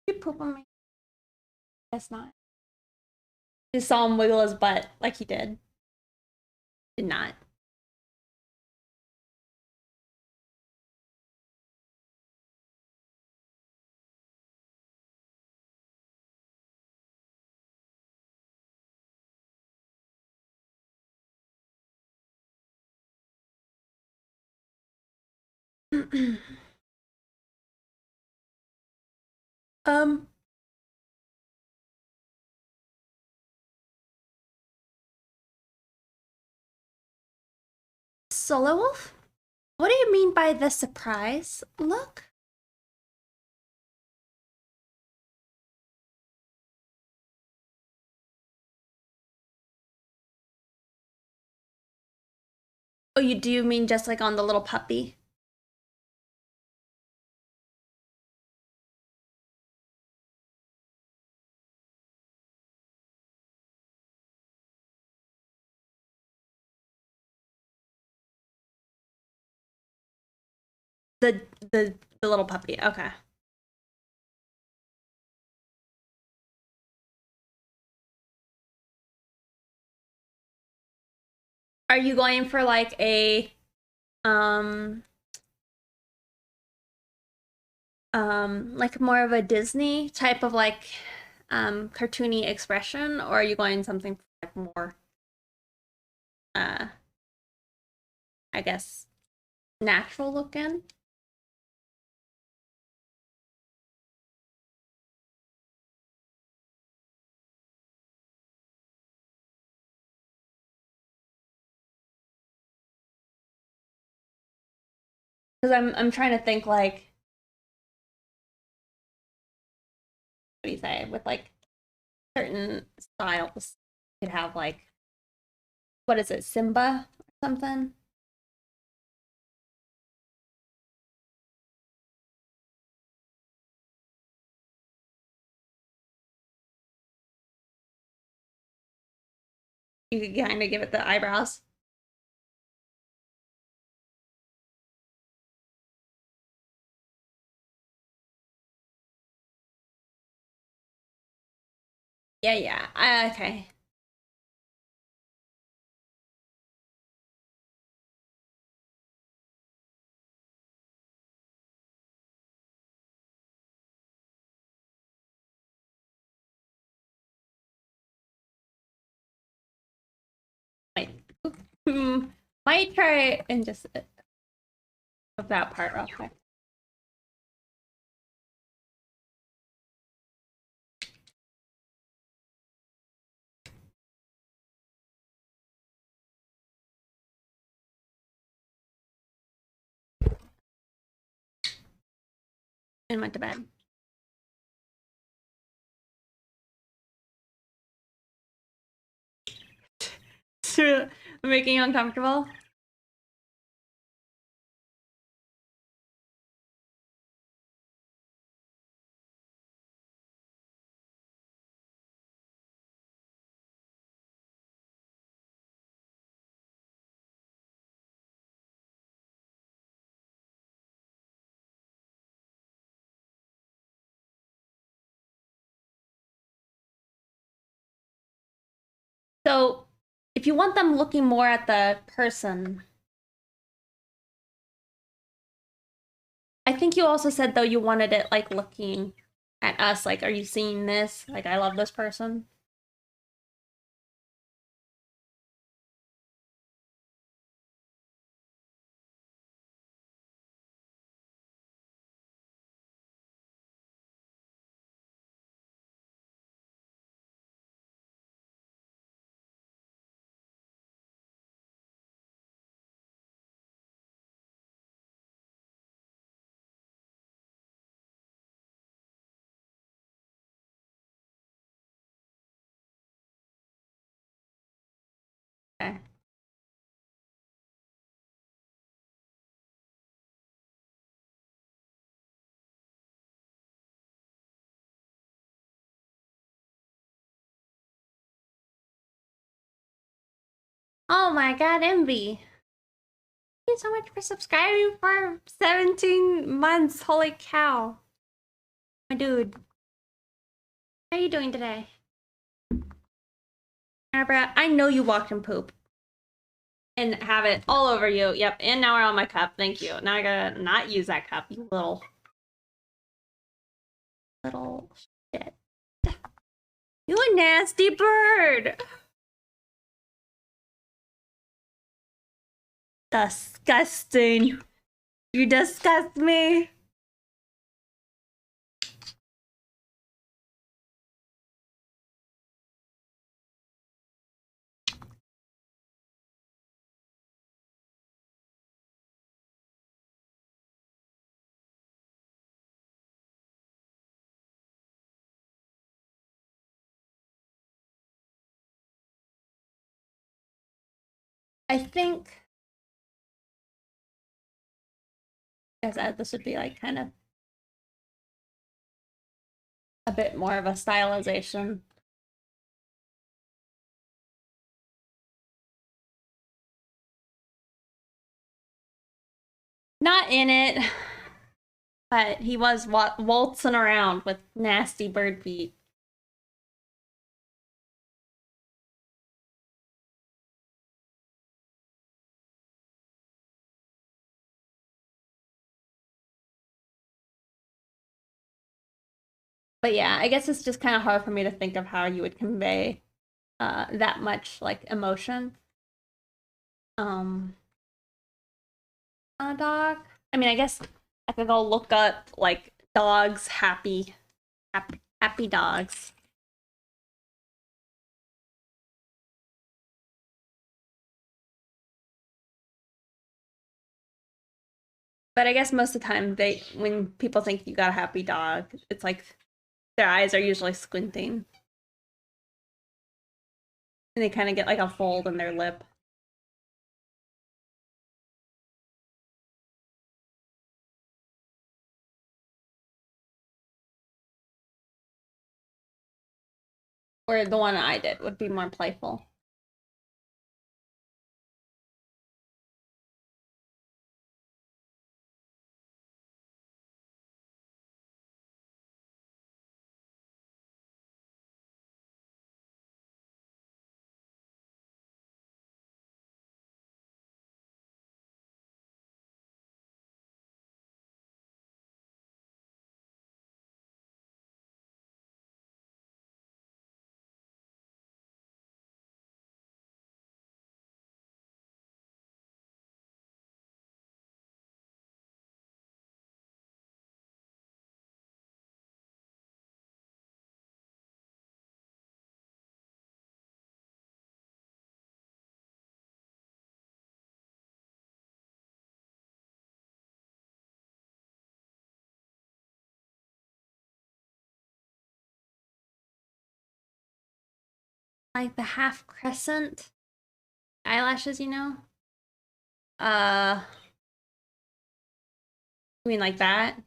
Did you poop on me? Guess not. Just saw him wiggle his butt like he did. Did not. um Solo Wolf? What do you mean by the surprise look? Oh, you do mean just like on the little puppy? The the little puppy. Okay. Are you going for like a um like more of a Disney type of like cartoony expression, or are you going something like more uh I guess natural looking? Because I'm trying to think like what do you say with like certain styles you could have like what is it, Simba or something? You could kind of give it the eyebrows. Yeah, yeah. Okay. Might, hmm, might try and just of that part real quick. And went to bed. Making you uncomfortable. So, if you want them looking more at the person, I think you also said though you wanted it like looking at us, like, are you seeing this? Like, I love this person. Okay. Oh my god, Envy. Thank you so much for subscribing for 17 months. Holy cow. My dude. How are you doing today? Abra, I know you walked in poop. And have it all over you. Yep, and now we're on my cup. Thank you. Now I gotta not use that cup, you little shit. You a nasty bird. Disgusting. You disgust me. I think as this would be like kind of a bit more of a stylization. Not in it, but he was waltzing around with nasty bird feet. But yeah, I guess it's just kind of hard for me to think of how you would convey that much like emotion. A dog. I mean, I guess I could go look up like dogs happy dogs. But I guess most of the time when people think you got a happy dog, it's like their eyes are usually squinting. And they kind of get like a fold in their lip. Or the one I did would be more playful. Like the half crescent eyelashes, you know? You mean like that?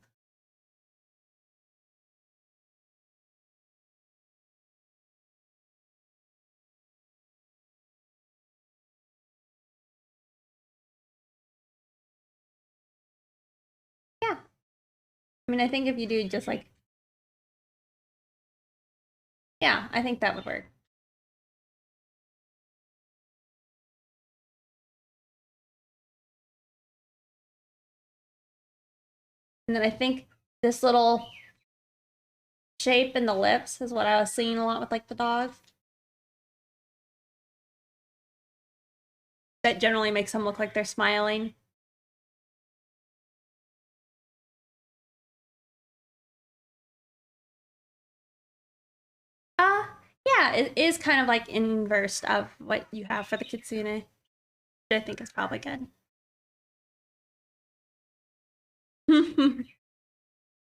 Yeah. I mean, I think if you do just like, yeah, I think that would work. And then I think this little shape in the lips is what I was seeing a lot with like the dogs. That generally makes them look like they're smiling. Uh, yeah, it is kind of like inverse of what you have for the kitsune, which I think is probably good.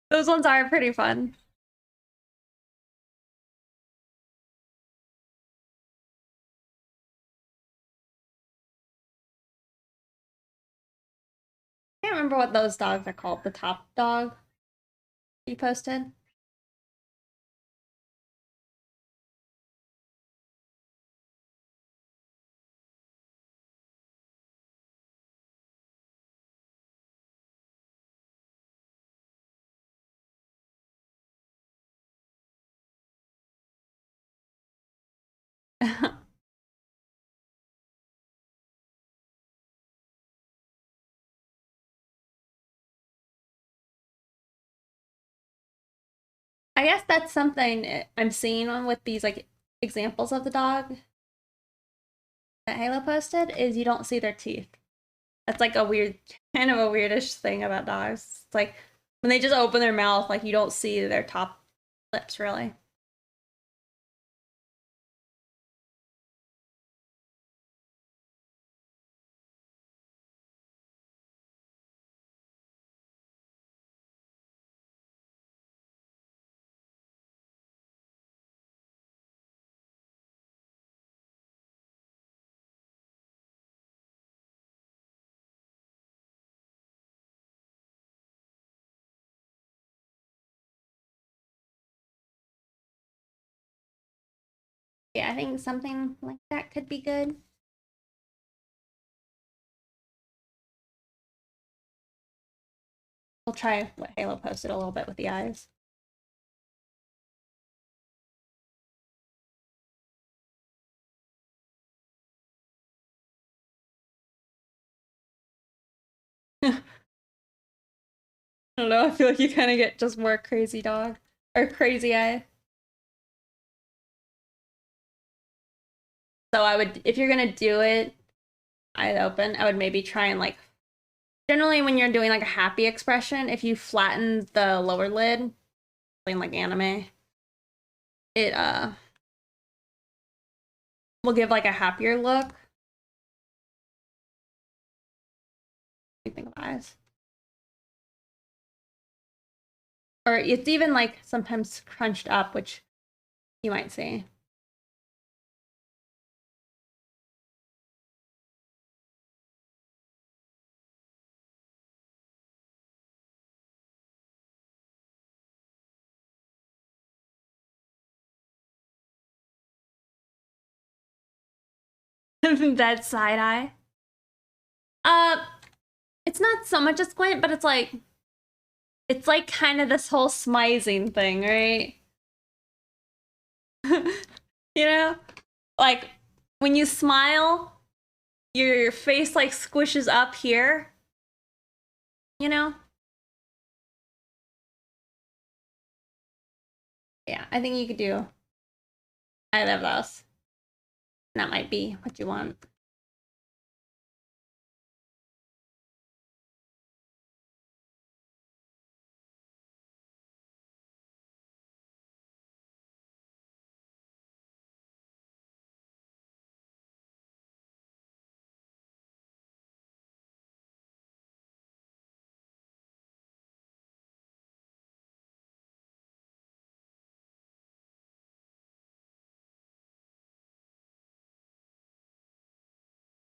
Those ones are pretty fun. I can't remember what those dogs are called. The top dog you posted. I guess that's something I'm seeing on with these like examples of the dog that Halo posted is you don't see their teeth. That's like a weird, kind of a weirdish thing about dogs. It's like when they just open their mouth, like you don't see their top lips really. Yeah, I think something like that could be good. We'll try what Halo posted a little bit with the eyes. I don't know, I feel like you kind of get just more crazy dog or crazy eye. So I would, if you're gonna do it, eye open, I would maybe try and like, generally when you're doing like a happy expression, if you flatten the lower lid, in like anime, it will give like a happier look. What do you think of eyes? Or it's even like sometimes crunched up, which you might see. That side eye. Uh, it's not so much a squint, but it's like kind of this whole smizing thing, right? You know, like when you smile, your face like squishes up here. You know? Yeah, I think you could do either of those. That might be what you want.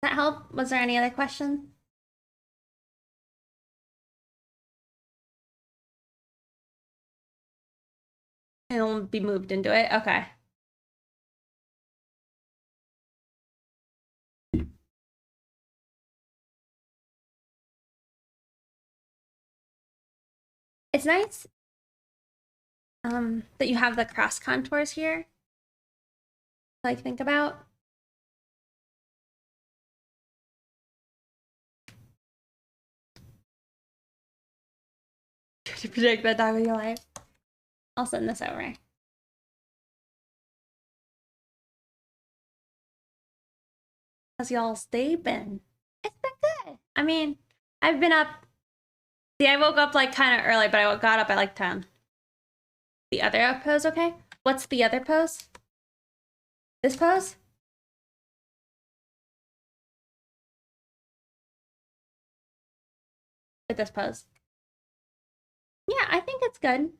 that help? Was there any other questions? It'll be moved into it. Okay. It's nice that you have the cross contours here to, like, think about. To predict the dog of your life. I'll send this over. How's y'all's day been? It's been good. I mean, I've been up. See, I woke up like kind of early, but I got up at like 10. The other pose, okay? What's the other pose? This pose? With this pose. Yeah, I think it's good.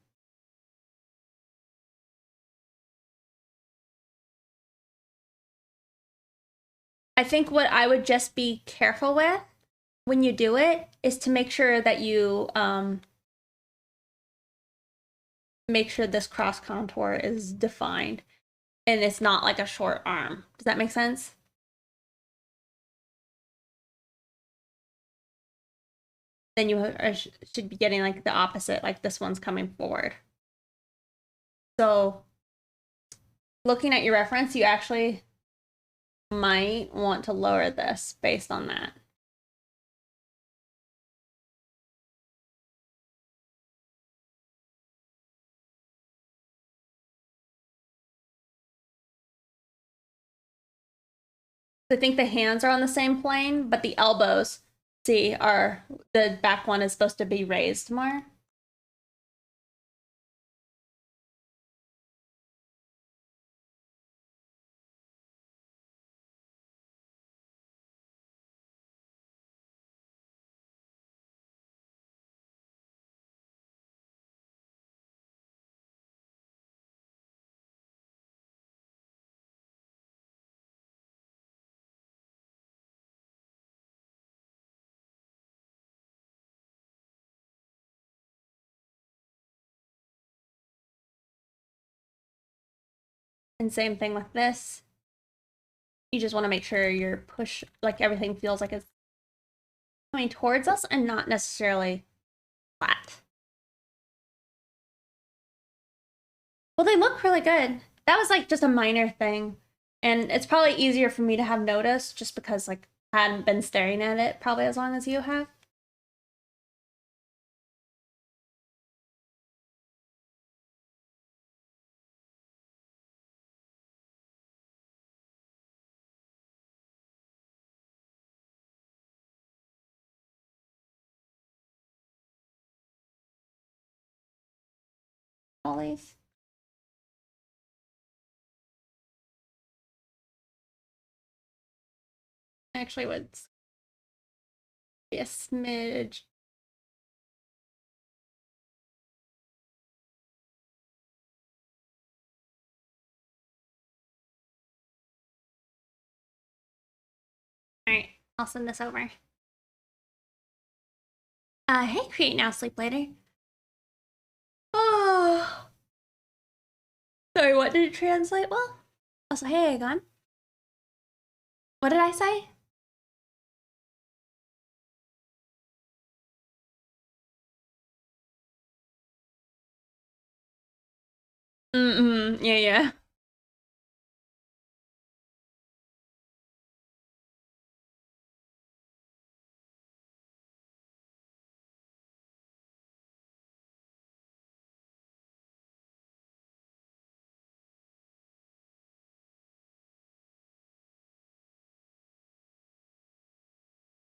I think what I would just be careful with when you do it is to make sure that you make sure this cross contour is defined and it's not like a short arm. Does that make sense? Then you should be getting like the opposite, like this one's coming forward. So looking at your reference, you actually might want to lower this based on that. I think the hands are on the same plane, but the elbows, see, are, the back one is supposed to be raised more. And same thing with this. You just want to make sure your push, like everything feels like it's coming towards us and not necessarily flat. Well, they look really good. That was like just a minor thing. And it's probably easier for me to have noticed just because like I hadn't been staring at it probably as long as you have. Always. Actually would be a smidge. All right, I'll send this over. Hey, create now, sleep later. Oh. Sorry, what did it translate well? Also, hey, Aegon. What did I say? Yeah, yeah.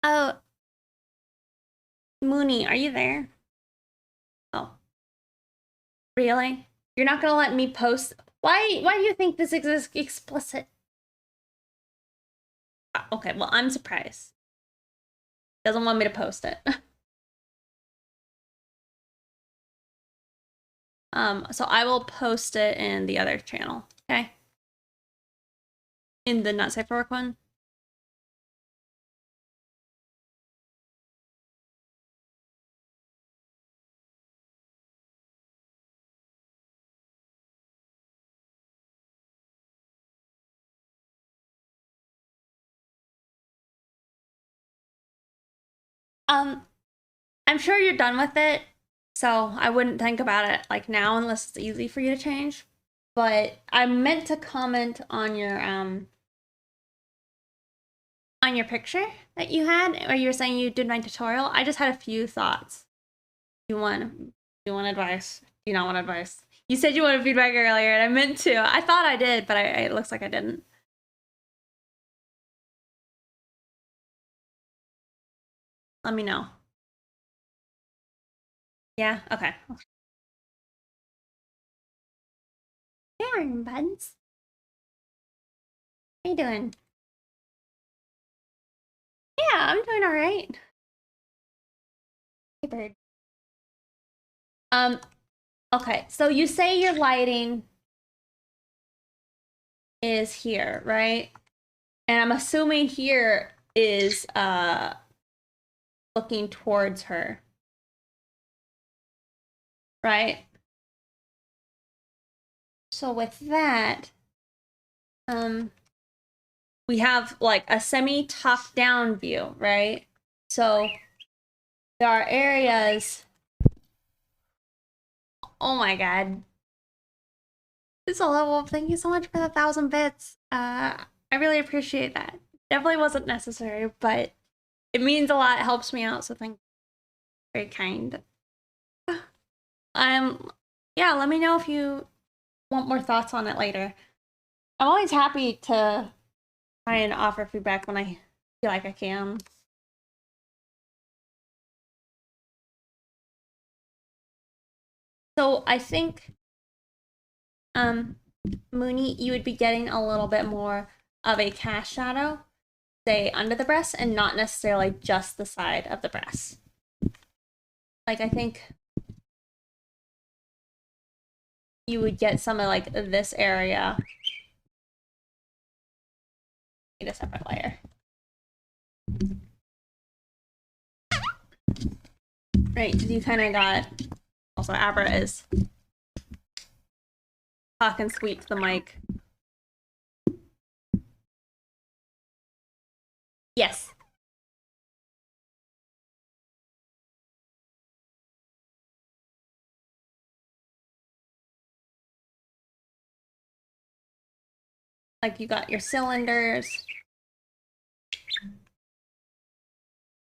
Oh, Mooney, are you there? Oh, really? You're not gonna let me post? Why do you think this is explicit? Okay, well, I'm surprised. Doesn't want me to post it. So I will post it in the other channel, okay? In the Not Safe for Work one. I'm sure you're done with it, so I wouldn't think about it like now unless it's easy for you to change. But I meant to comment on your picture that you had, where you were saying you did my tutorial. I just had a few thoughts. You want advice? Do you not want advice? You said you wanted feedback earlier, and I meant to. I thought I did, but it looks like I didn't. Let me know. Yeah? Okay. Darn, buds. How you doing? Yeah, I'm doing all right. Hey, bird. Okay, so you say your lighting is here, right? And I'm assuming here is looking towards her. Right? So with that, we have like a semi-top down view, right? So there are areas. Oh my god. It's a level. Thank you so much for the 1,000 bits. I really appreciate that. Definitely wasn't necessary, but it means a lot. It helps me out, so thank you. Very kind. Yeah, let me know if you want more thoughts on it later. I'm always happy to try and offer feedback when I feel like I can. So I think, Mooney, you would be getting a little bit more of a cast shadow, say under the breast, and not necessarily just the side of the breast. Like, I think you would get some of like this area. Need a separate layer. Right, because you kind of got. Also, Abra is talking sweet to the mic. Yes. Like, you got your cylinders.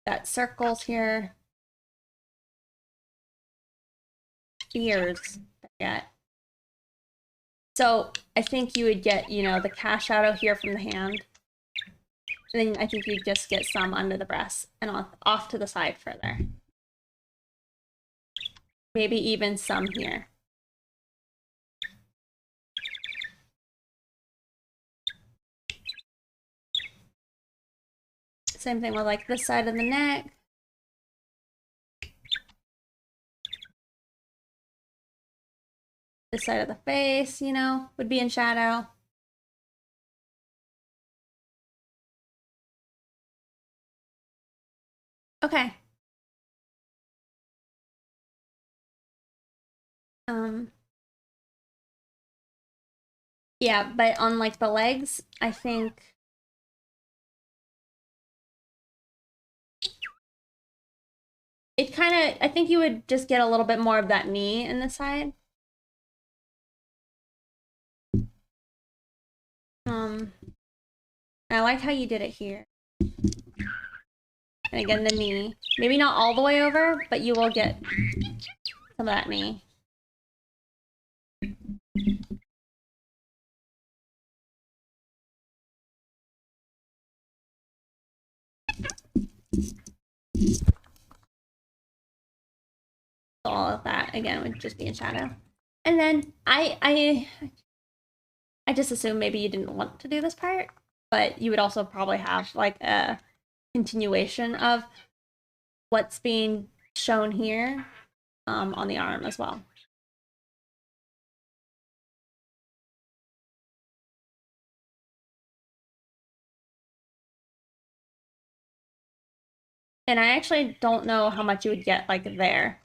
Got circles here. Spheres. Yeah. So I think you would get, you know, the cast shadow here from the hand. And then I think you'd just get some under the breast and off to the side further. Maybe even some here. Same thing with like this side of the neck. This side of the face, you know, would be in shadow. Okay. Yeah, but on like the legs, I think it kind of, I think you would just get a little bit more of that knee in the side. I like how you did it here. And again, the knee. Maybe not all the way over, but you will get some of that knee. All of that, again, would just be in shadow. And then I just assumed maybe you didn't want to do this part, but you would also probably have like a continuation of what's being shown here on the arm as well. And I actually don't know how much you would get like there.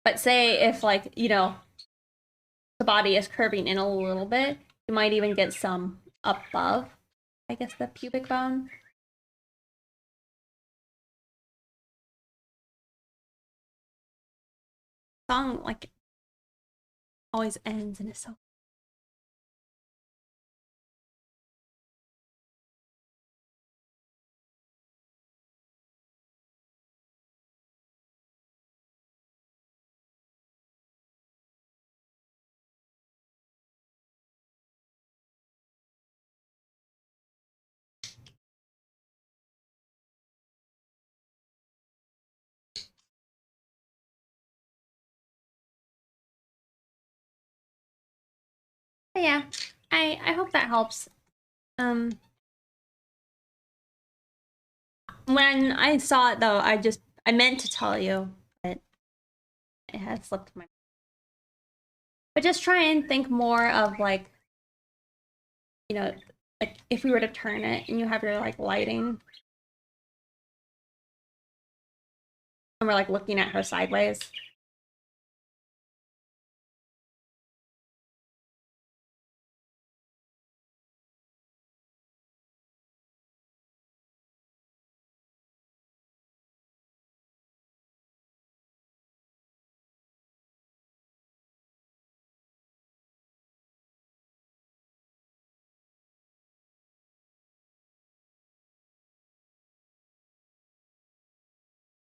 But say if like, you know, the body is curving in a little bit, you might even get some above. I guess the pubic bone. Song like always ends and it's so. But yeah, I hope that helps. When I saw it though, I meant to tell you, but it had slipped my. But just try and think more of like, you know, like if we were to turn it and you have your like lighting, and we're like looking at her sideways.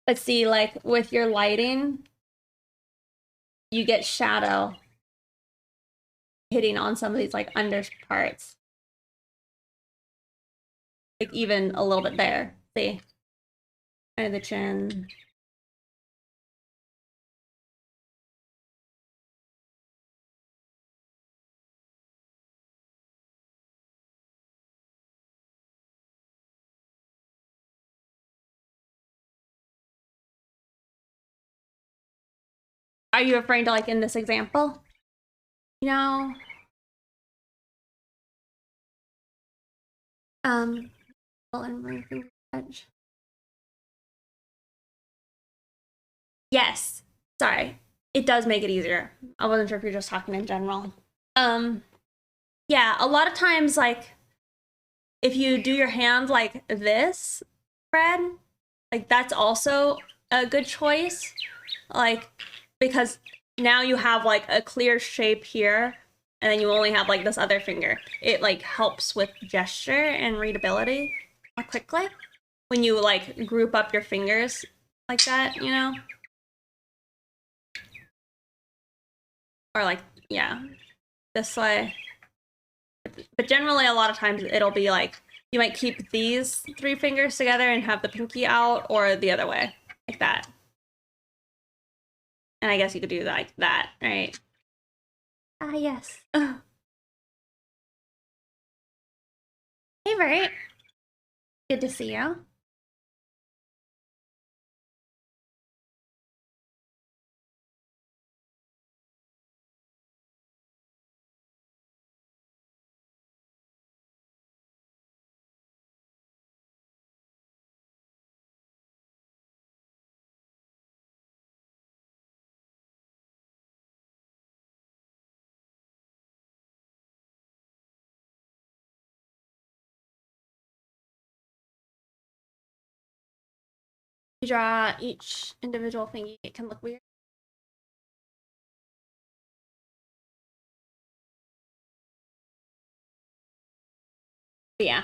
But see, like with your lighting, you get shadow hitting on some of these like under parts. Like even a little bit there. See? Kind of the chin. Are you referring to like in this example? You know? And ring finger edge. Yes. Sorry. It does make it easier. I wasn't sure if you're just talking in general. Yeah, a lot of times like if you do your hand like this, Fred, like that's also a good choice. Like because now you have like a clear shape here and then you only have like this other finger. It like helps with gesture and readability more quickly when you like group up your fingers like that, you know? Or like, yeah, this way. But generally a lot of times it'll be like you might keep these three fingers together and have the pinky out, or the other way, like that. And I guess you could do like that, right? Ah, yes. Ugh. Hey, Bert. Good to see you. You draw each individual thing, it can look weird. But yeah.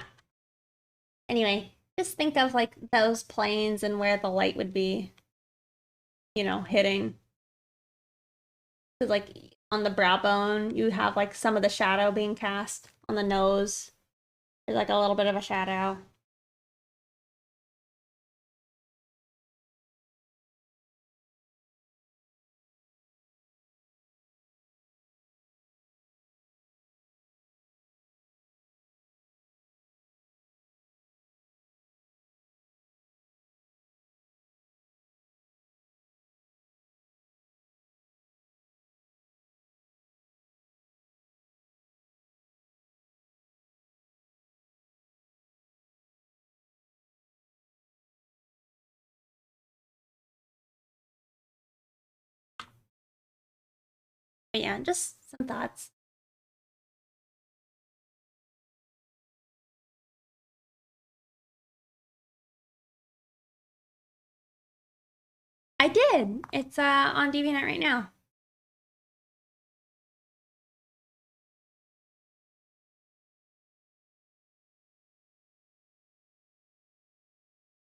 Anyway, just think of like those planes and where the light would be, you know, hitting. Because like on the brow bone, you have like some of the shadow being cast on the nose. There's like a little bit of a shadow. But yeah, just some thoughts. I did. It's on DeviantArt right now.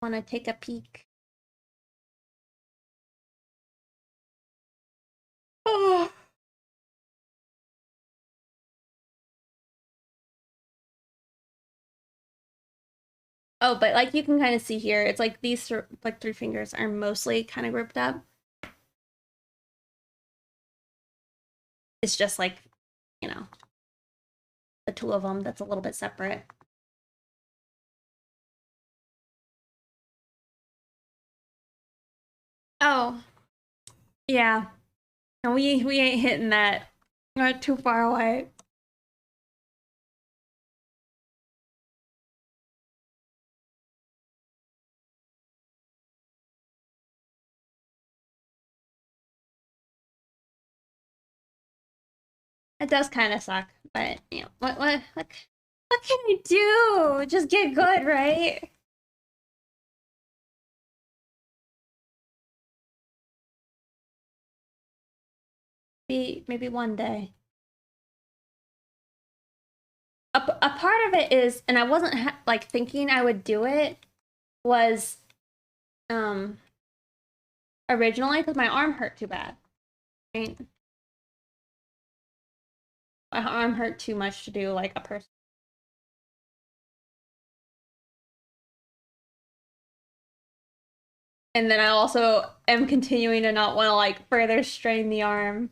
Want to take a peek? Oh. Oh, but like you can kind of see here, it's like these like 3 fingers are mostly kind of grouped up. It's just like, you know, the 2 of them that's a little bit separate. Oh, yeah. And we ain't hitting that. We're too far away. It does kind of suck, but you know, what can I do? Just get good, right? Maybe one day. A part of it is, and I wasn't like thinking I would do it, was um originally because my arm hurt too bad. Right? My arm hurt too much to do like a person. And then I also am continuing to not want to like further strain the arm.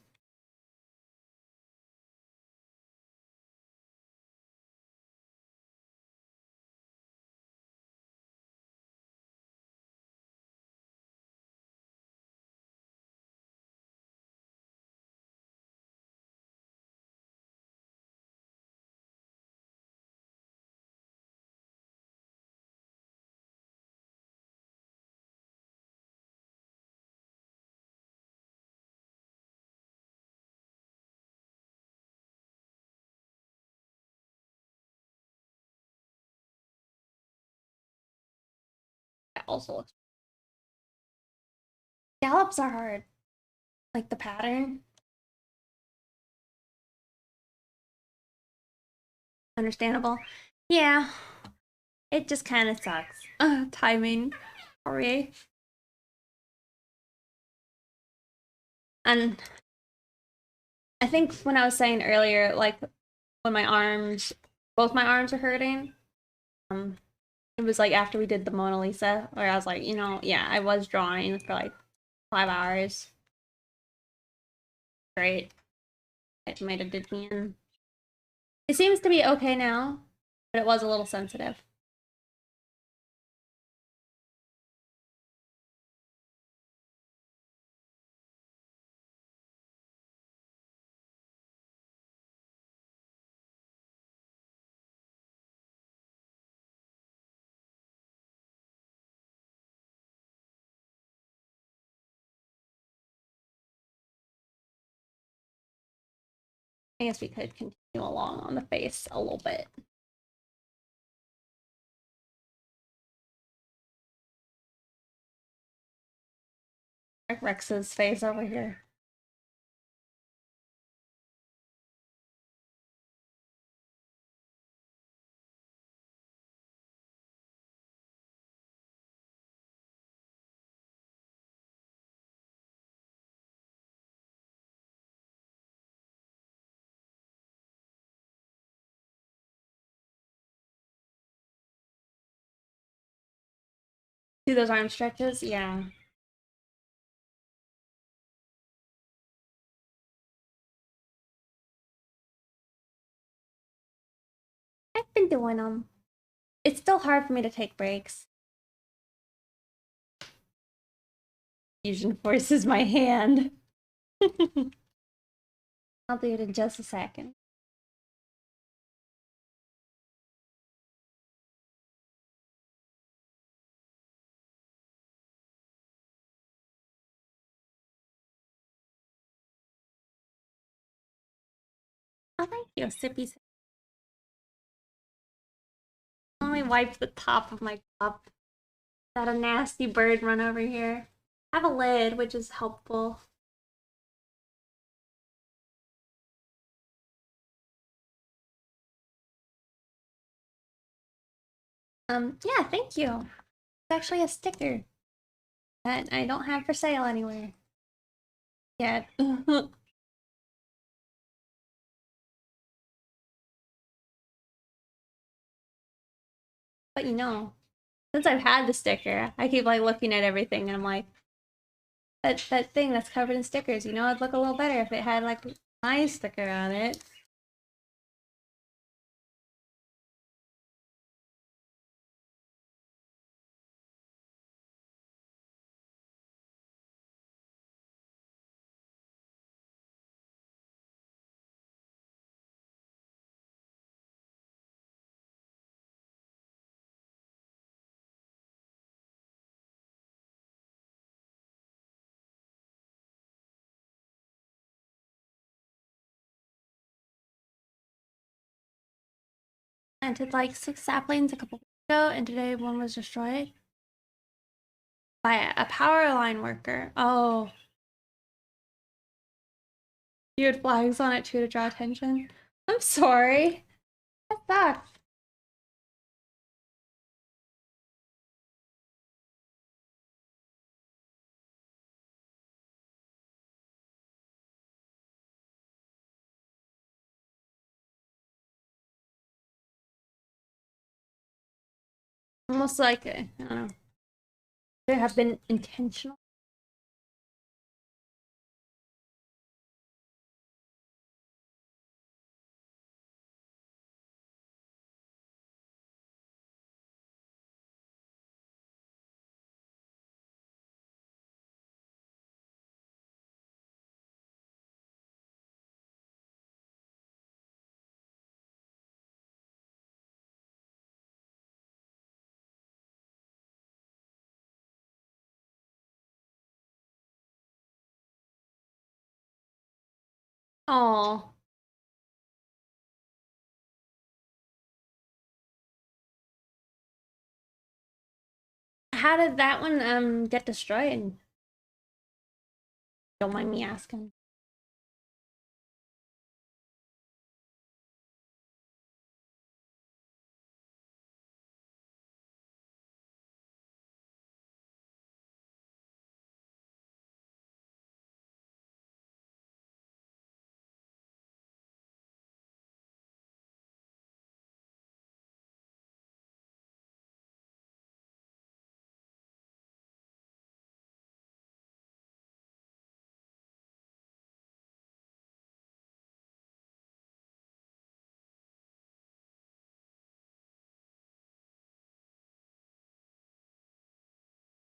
That also looks. Scallops are hard. Like the pattern. Understandable. Yeah. It just kind of sucks. Timing. Sorry. And I think when I was saying earlier, like when both my arms are hurting, um, it was like after we did the Mona Lisa, where I was like, you know, yeah, I was drawing for like 5 hours. Great. It might have did me in. It seems to be okay now, but it was a little sensitive. I guess we could continue along on the face a little bit. Like Rex's face over here. Do those arm stretches? Yeah. I've been doing them. It's still hard for me to take breaks. Fusion forces my hand. I'll do it in just a second. Oh, thank you, Sippy. Let me wipe the top of my cup. Got a nasty bird run over here. have a lid, which is helpful. Yeah, thank you. It's actually a sticker that I don't have for sale anywhere yet. But you know, since I've had the sticker, I keep like looking at everything and I'm like, that thing that's covered in stickers, you know, it'd look a little better if it had like my sticker on it. Planted like 6 saplings a couple weeks ago, and today one was destroyed by a power line worker. Oh, you had flags on it too to draw attention. I'm sorry. That sucks. Almost like, I don't know. They have been intentional. Oh, how did that one get destroyed? Don't mind me asking.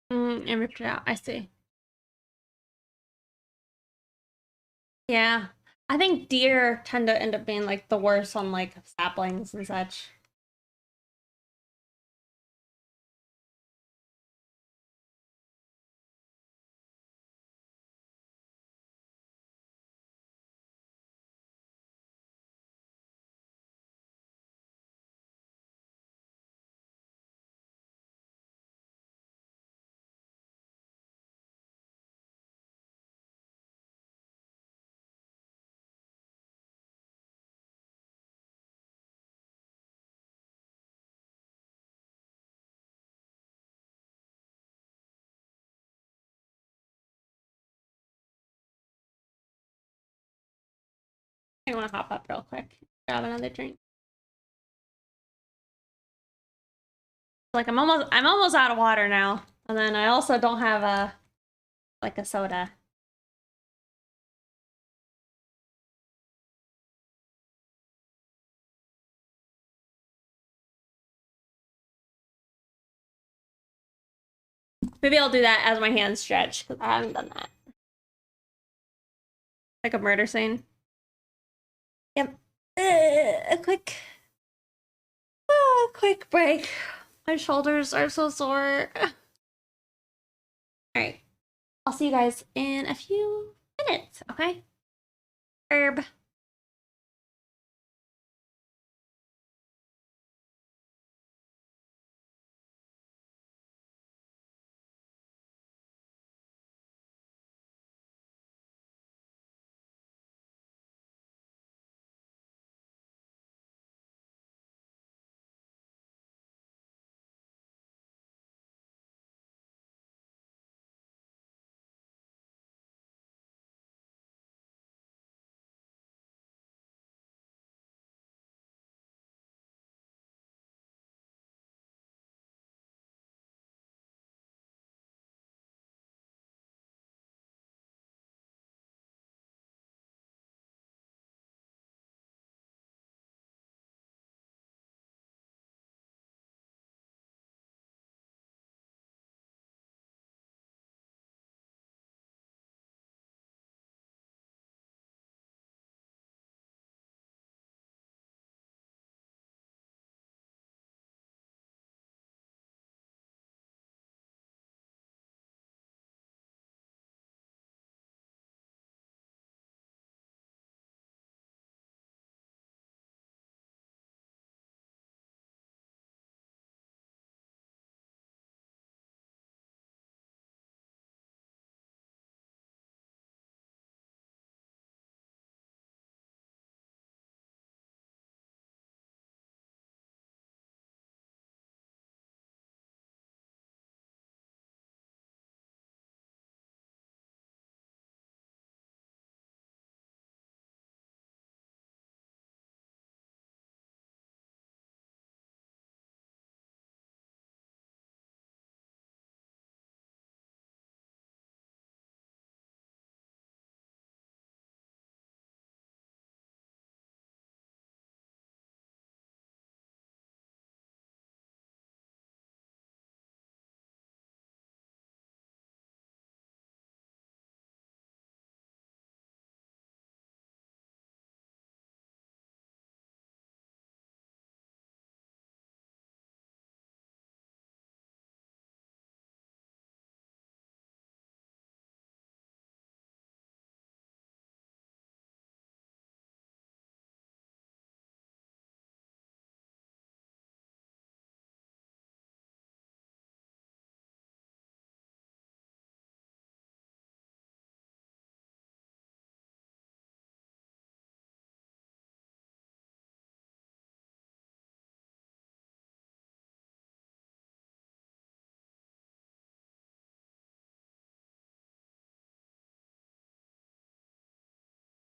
And ripped it out. I see. Yeah. I think deer tend to end up being like the worst on like saplings and such. I want to hop up real quick, grab another drink. Like I'm almost out of water now, and then I also don't have a soda. Maybe I'll do that as my hands stretch because I haven't done that. Like a murder scene. Yep. A quick break. My shoulders are so sore. All right. I'll see you guys in a few minutes, okay? Herb.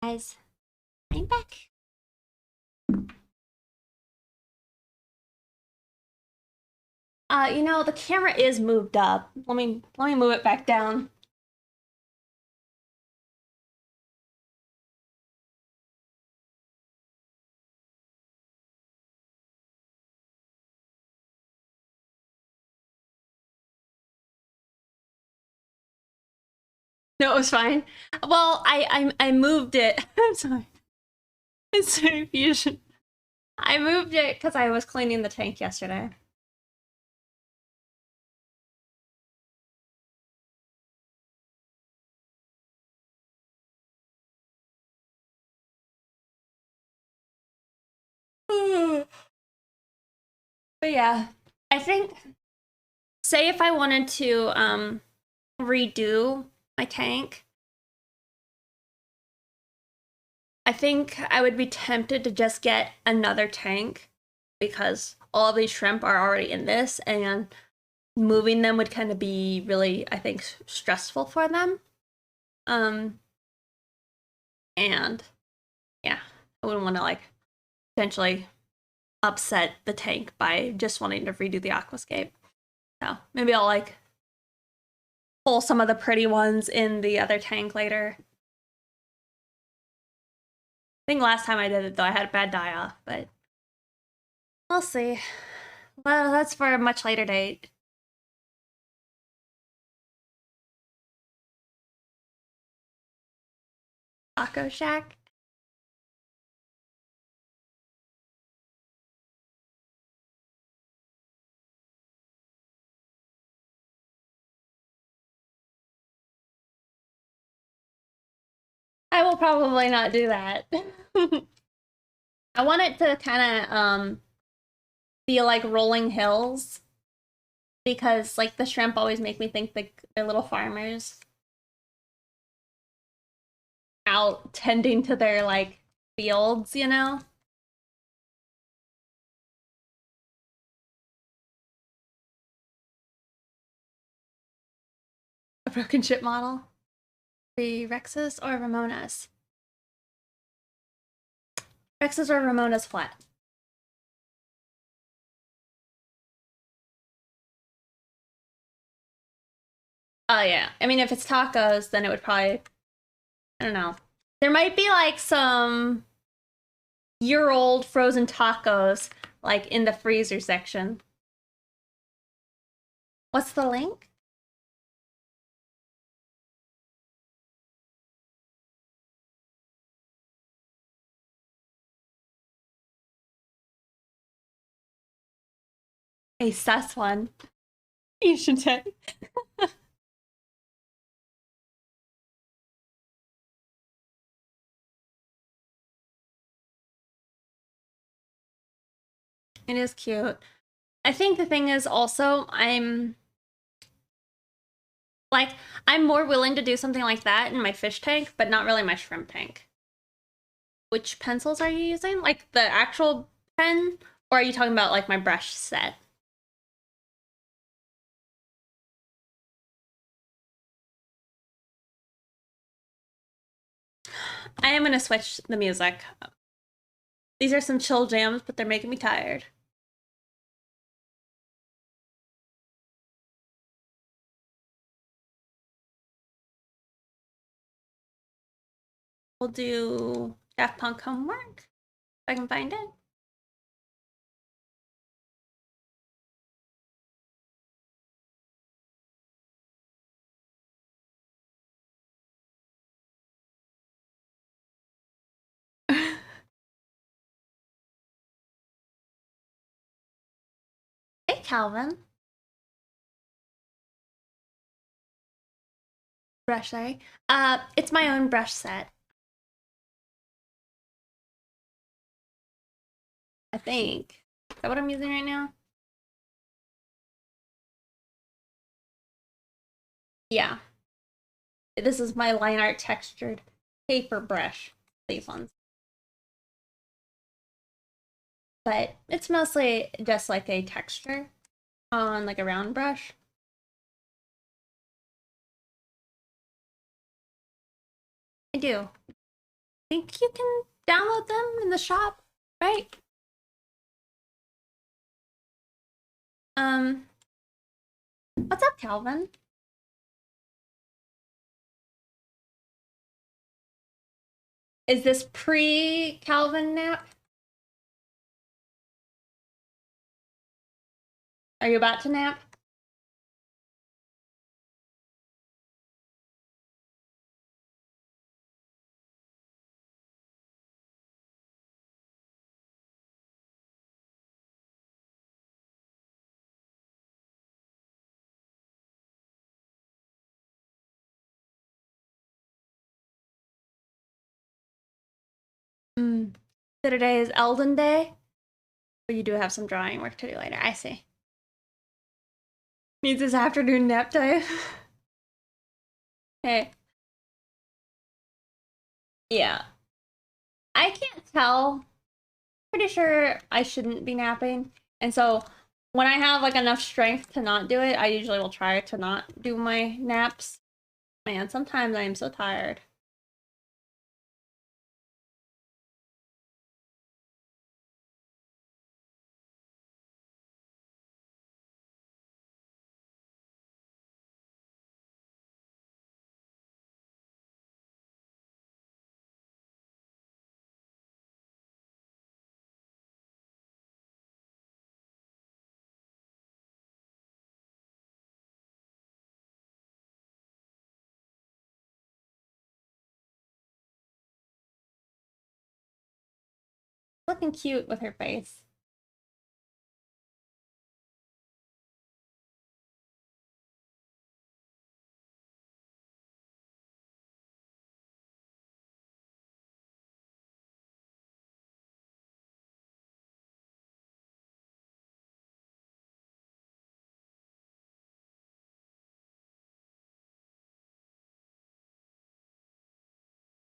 Guys, I'm back. You know, the camera is moved up. Let me move it back down. No, it was fine. Well, I moved it. I'm sorry. It's confusion. I moved it because I was cleaning the tank yesterday. But yeah, I think, say if I wanted to redo my tank, I think I would be tempted to just get another tank because all these shrimp are already in this, and moving them would kind of be really, I think, stressful for them. And yeah, I wouldn't want to like potentially upset the tank by just wanting to redo the aquascape. So maybe I'll like pull some of the pretty ones in the other tank later. I think last time I did it though, I had a bad die off, but we'll see. Well, that's for a much later date. Taco Shack. I will probably not do that. I want it to kind of feel like rolling hills because like the shrimp always make me think like they're little farmers out tending to their like fields, you know? A broken ship model. The Rexes or Ramonas? Rexes or Ramonas flat? Oh yeah. I mean, if it's tacos, then it would probably, I don't know. There might be like some year-old frozen tacos like in the freezer section. What's the link? A sus one. You should say. It is cute. I think the thing is also I'm like I'm more willing to do something like that in my fish tank, but not really my shrimp tank. Which pencils are you using? Like the actual pen? Or are you talking about like my brush set? I am gonna switch the music. These are some chill jams, but they're making me tired. We'll do Daft Punk Homework, if I can find it. Hey, Calvin. Brush, sorry. It's my own brush set. I think. Is that what I'm using right now? Yeah. This is my line art textured paper brush. These ones. But it's mostly just like a texture on like a round brush. I do. think you can download them in the shop, right? What's up, Calvin? Is this pre-Calvin nap? Are you about to nap? So today is Elden Day? But you do have some drawing work to do later. I see. Needs his afternoon nap time. Hey. Yeah. I can't tell. Pretty sure I shouldn't be napping. And so when I have like enough strength to not do it, I usually will try to not do my naps. Man, sometimes I am so tired. Looking cute with her face.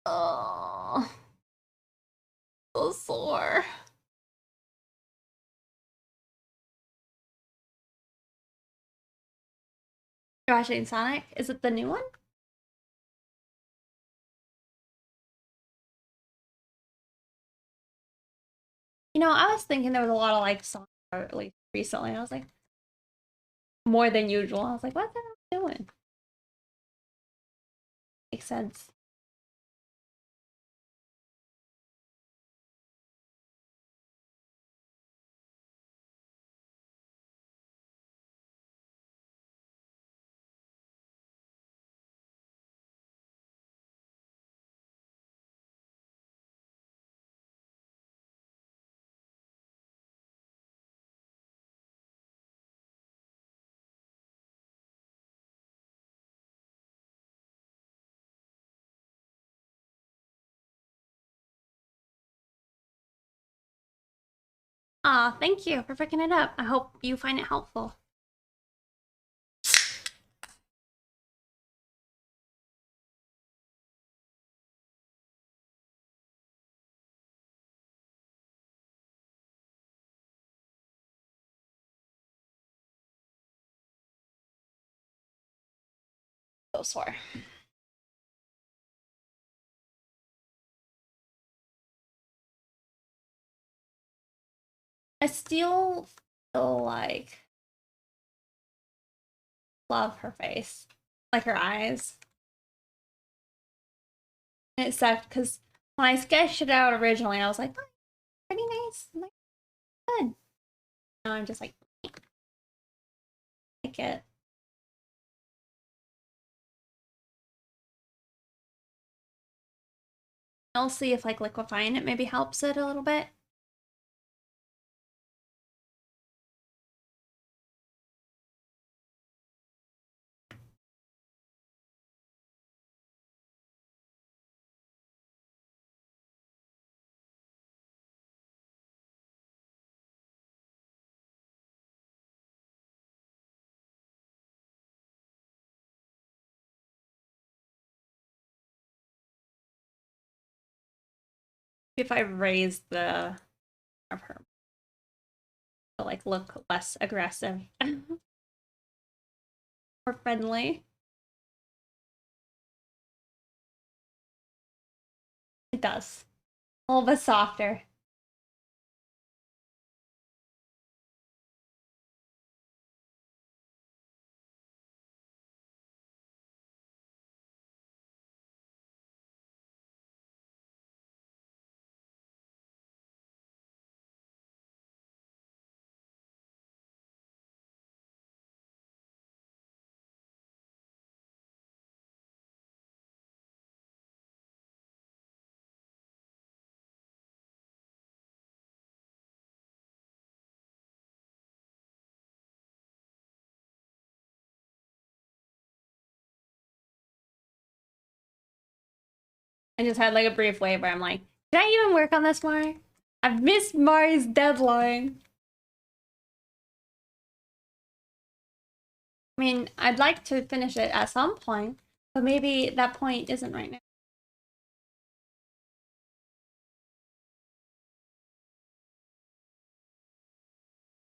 Oh, so sore. You're watching Sonic? Is it the new one? You know, I was thinking there was a lot of like Sonic art like recently. I was like, more than usual. I was like, what's that doing? Makes sense. Aw, thank you for picking it up. I hope you find it helpful. So sore. I still feel like love her face, like her eyes. And it sucked because when I sketched it out originally, I was like, oh, pretty nice, like, good. Now I'm just like it. I'll see if like liquefying it maybe helps it a little bit. If I raise the of her to like look less aggressive or friendly. It does. A little bit softer. I just had like a brief wave where I'm like, did I even work on this more? I've missed Mari's deadline. I mean, I'd like to finish it at some point, but maybe that point isn't right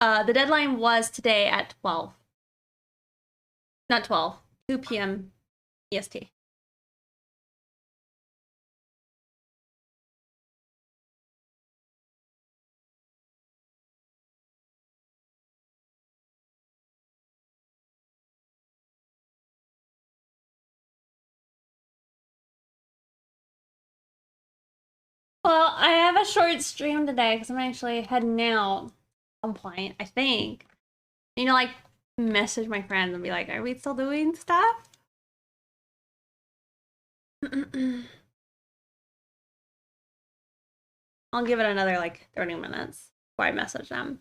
now. The deadline was today at 12. Not 12, 2 p.m. EST. Well, I have a short stream today because I'm actually heading out at some point, I think. You know, like, message my friends and be like, are we still doing stuff? I'll give it another, like, 30 minutes before I message them.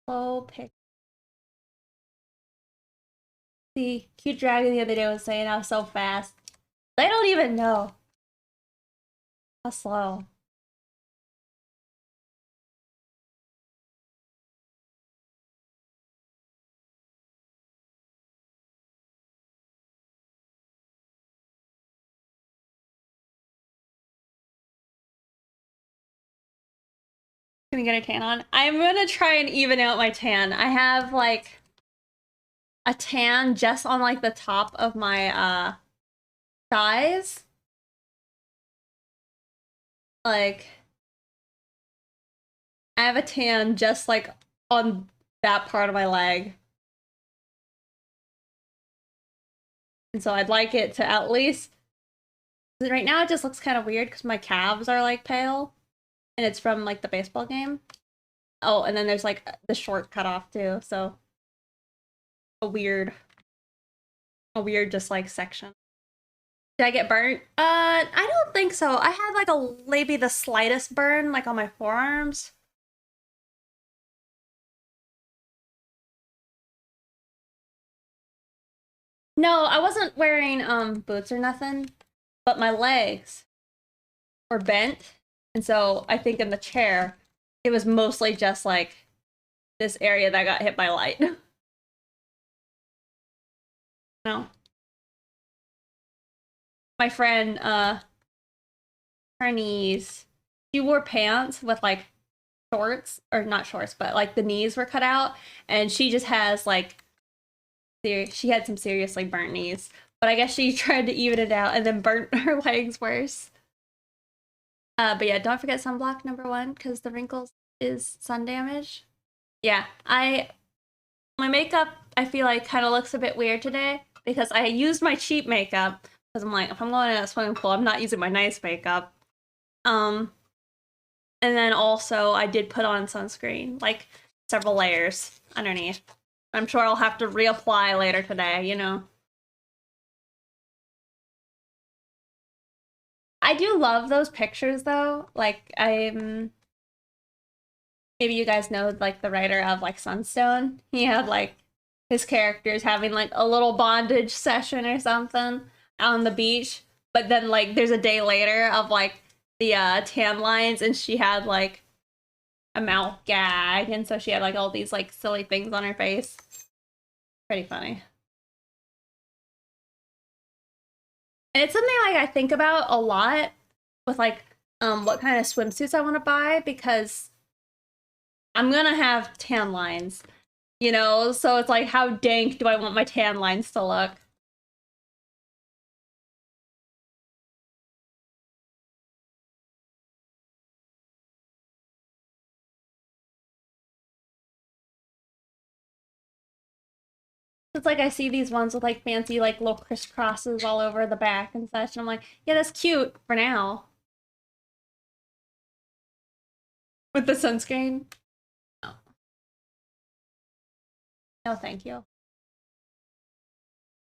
Oh, pick. The cute dragon the other day was saying I was so fast. They don't even know how slow. Gonna get a tan on. I'm gonna try and even out my tan. I have like a tan just on like the top of my thighs. Like I have a tan just like on that part of my leg. And so I'd like it to at least right now it just looks kind of weird because my calves are like pale. And it's from like the baseball game. Oh, and then there's like the short cut off too, so a weird just like section. Did I get burnt? I don't think so. I had like a maybe the slightest burn like on my forearms. No, I wasn't wearing boots or nothing, but my legs were bent. And so I think in the chair, it was mostly just like this area that got hit by light. No. My friend, her knees, she wore pants with like shorts, or not shorts, but like the knees were cut out, and she just has like, she had some seriously burnt knees. But I guess she tried to even it out and then burnt her legs worse. But yeah, don't forget sunblock #1 because the wrinkles is sun damage. Yeah, my makeup I feel like kind of looks a bit weird today because I used my cheap makeup because I'm like, if I'm going to a swimming pool, I'm not using my nice makeup. And then also I did put on sunscreen, like several layers underneath. I'm sure I'll have to reapply later today, you know. I do love those pictures though. Like maybe you guys know like the writer of like Sunstone. He had like his characters having like a little bondage session or something on the beach. But then like there's a day later of like the tan lines and she had like a mouth gag and so she had like all these like silly things on her face. Pretty funny. And it's something like I think about a lot with like what kind of swimsuits I want to buy because I'm gonna have tan lines You know, so it's like, how dank do I want my tan lines to look? It's like I see these ones with like fancy like little crisscrosses all over the back and such, and I'm like, yeah, that's cute for now. With the sunscreen? No. No, thank you.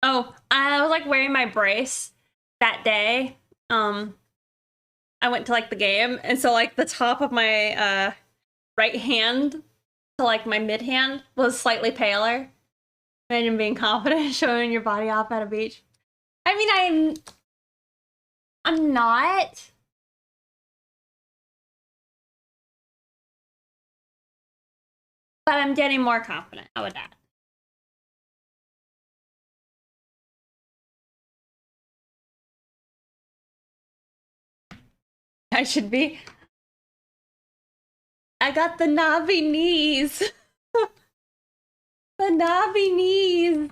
Oh, I was like wearing my brace that day. I went to like the game, and so like the top of my right hand to like my mid hand was slightly paler. Imagine being confident showing your body off at a beach. I mean, I'm not. But I'm getting more confident. How about that? I should be. I got the knobby knees. The knobby knees.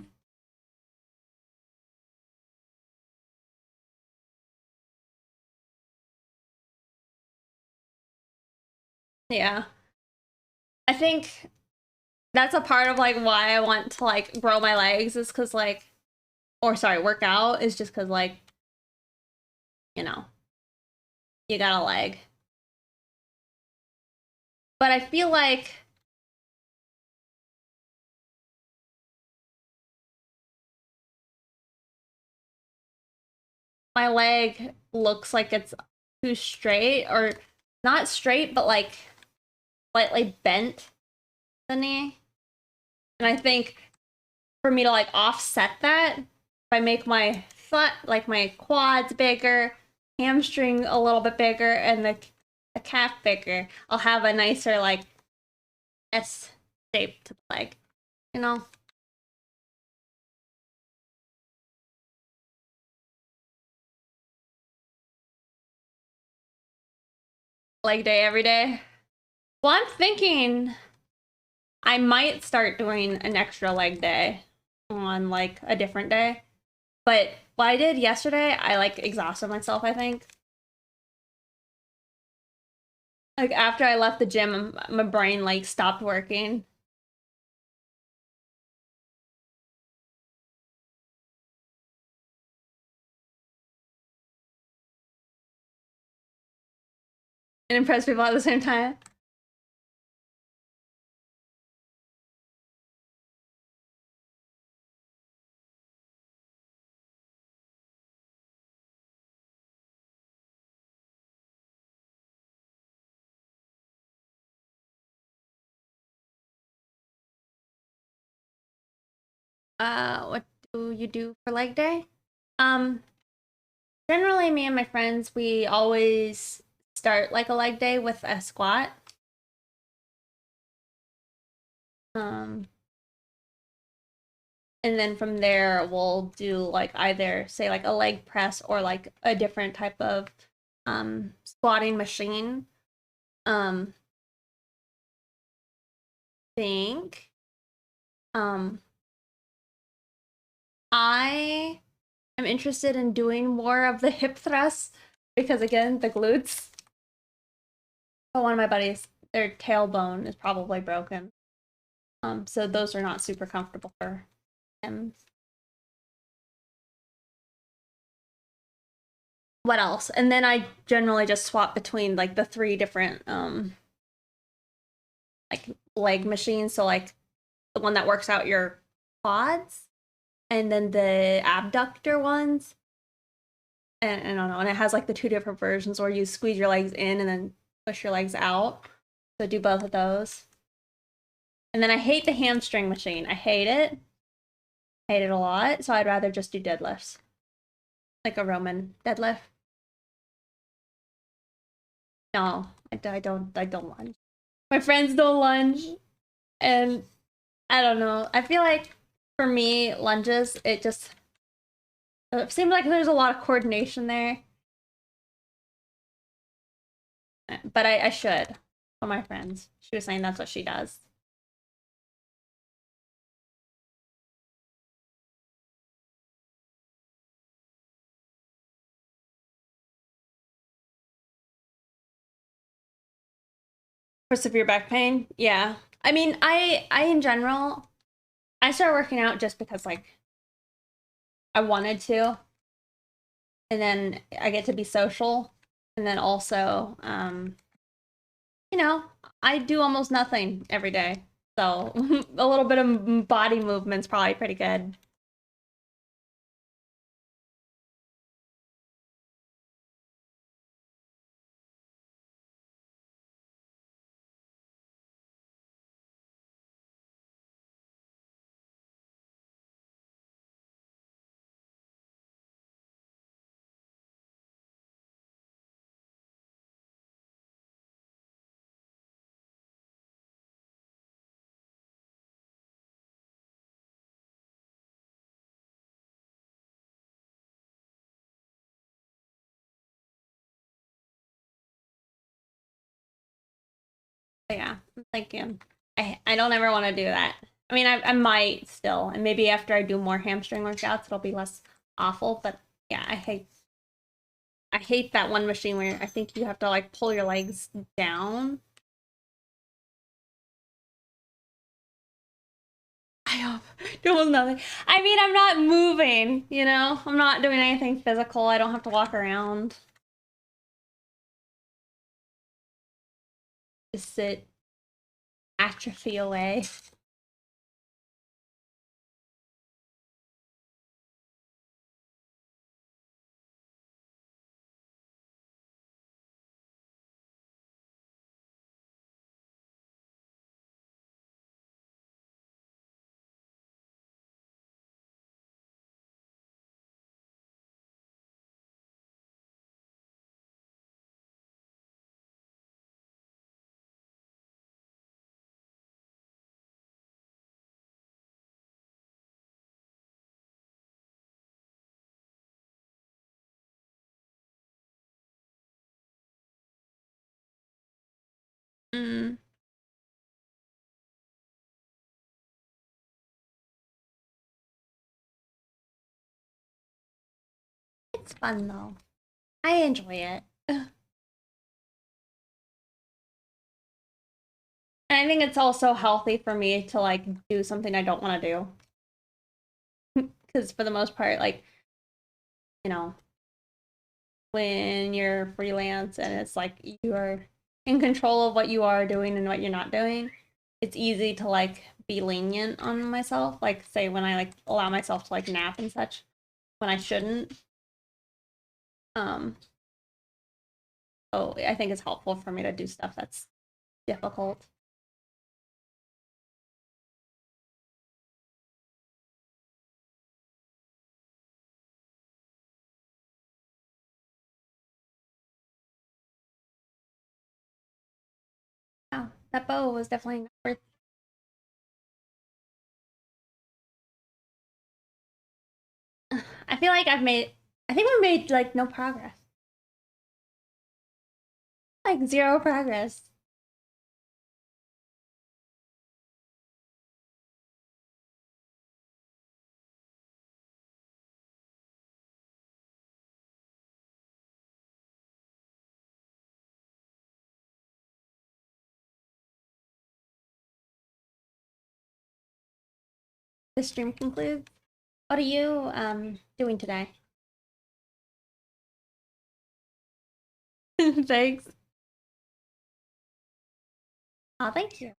Yeah. I think that's a part of like why I want to like grow my legs is because like, or sorry, work out is just because like, you know, you got a leg. But I feel like my leg looks like it's too straight or not straight, but like slightly bent the knee. And I think for me to like offset that, if I make my foot like my quads bigger, hamstring a little bit bigger, and the calf bigger, I'll have a nicer like S shape to the leg, you know? Leg day every day. Well, I'm thinking I might start doing an extra leg day on like a different day. But what I did yesterday, I like exhausted myself, I think. Like after I left the gym, my brain like stopped working. And impress people at the same time. What do you do for leg day? Um, Generally me and my friends, we always start like a leg day with a squat. Um, and then from there we'll do like either say like a leg press or like a different type of squatting machine. Um, think um I am interested in doing more of the hip thrusts because again, the glutes. Oh, one of my buddies, their tailbone is probably broken. So those are not super comfortable for him. What else? And then I generally just swap between like the three different like leg machines. So like the one that works out your quads and then the abductor ones. And I don't know, and it has like the two different versions where you squeeze your legs in and then push your legs out. So do both of those. And then I hate the hamstring machine. I hate it. Hate it a lot. So I'd rather just do deadlifts. Like a Roman deadlift. No, I don't lunge. My friends don't lunge. And I don't know. I feel like for me, lunges, it seems like there's a lot of coordination there. But I should for my friends. She was saying that's what she does. For severe back pain? Yeah. I mean, I in general, I started working out just because like I wanted to, and then I get to be social, and then also, you know, I do almost nothing every day, so a little bit of body movement's probably pretty good. But yeah, I'm thinking I don't ever want to do that. I mean, I might still, and maybe after I do more hamstring workouts, it'll be less awful. But yeah, I hate that one machine where I think you have to like pull your legs down. I hope doing nothing. I mean, I'm not moving, you know? I'm not doing anything physical. I don't have to walk around. Just sit, atrophy away. Mm, it's fun though. I enjoy it. And I think it's also healthy for me to like do something I don't want to do. Because for the most part, like, you know, when you're freelance and it's like you're in control of what you are doing and what you're not doing, it's easy to like be lenient on myself. Like say when I like allow myself to like nap and such when I shouldn't. Um, so I think it's helpful for me to do stuff that's difficult. Wow, that bow was definitely not worth. I feel like I think we made like no progress. Like zero progress. The stream concludes. What are you doing today? Thanks. Oh, thank you.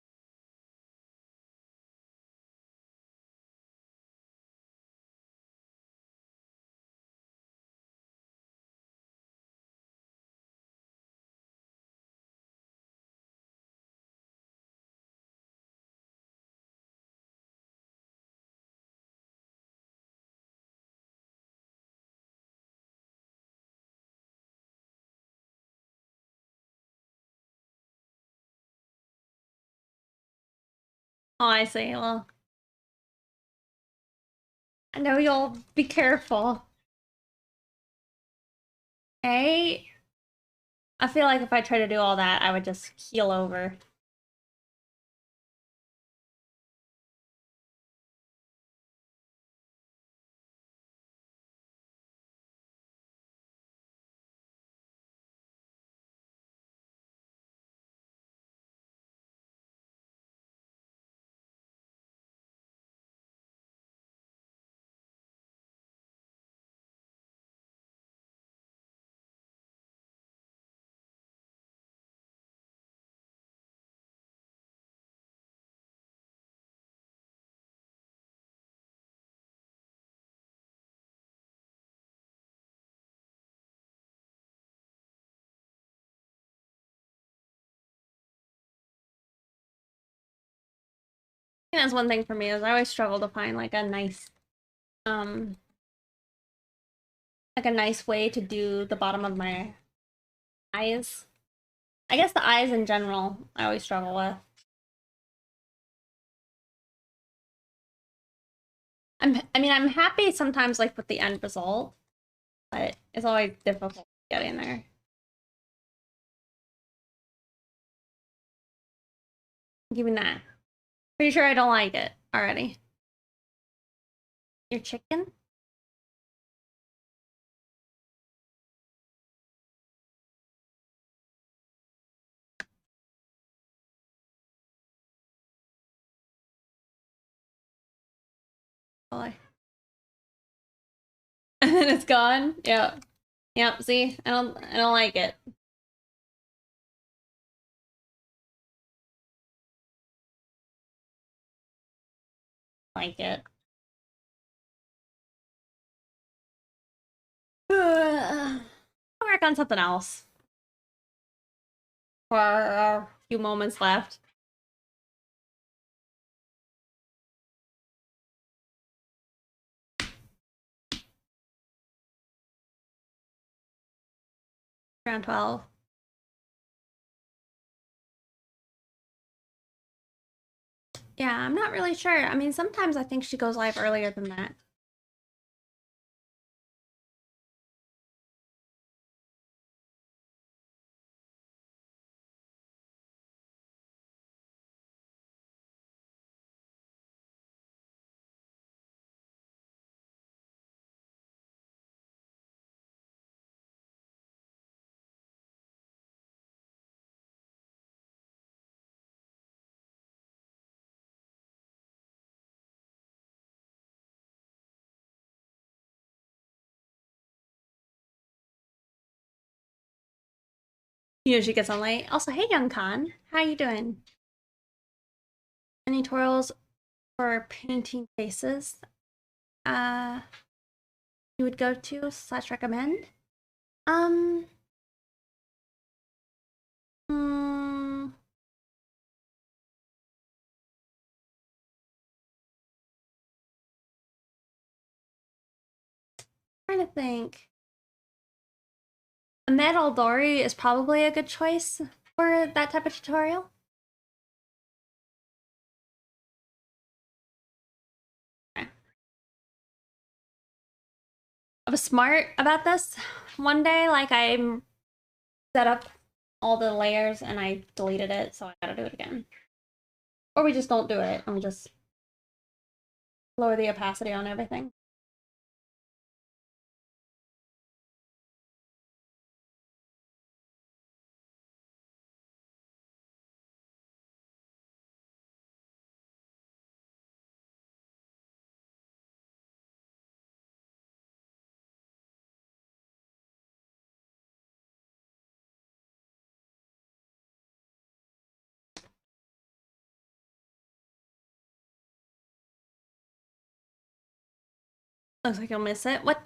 Oh, I see. Well, I know you'll be careful. Hey, I feel like if I try to do all that, I would just keel over. think that's one thing for me is I always struggle to find like a nice way to do the bottom of my eyes. I guess the eyes in general I always struggle with. I'm happy sometimes like with the end result, but it's always difficult getting there. Give me that. Pretty sure I don't like it already. Your chicken? Oh, and then it's gone. Yep. Yep. See, I don't like it. Like it. I'll work on something else for a few moments left. Around 12. Yeah, I'm not really sure. I mean, sometimes I think she goes live earlier than that. You know, she gets on late. Also, hey, Young Khan. How you doing? Any tutorials for painting faces? You would go to / recommend? Um, hmm, trying to think. Ahmed Aldori is probably a good choice for that type of tutorial. Okay. I was smart about this. One day, like, I set up all the layers and I deleted it, so I gotta do it again. Or we just don't do it and we just lower the opacity on everything. Looks like you'll miss it. What?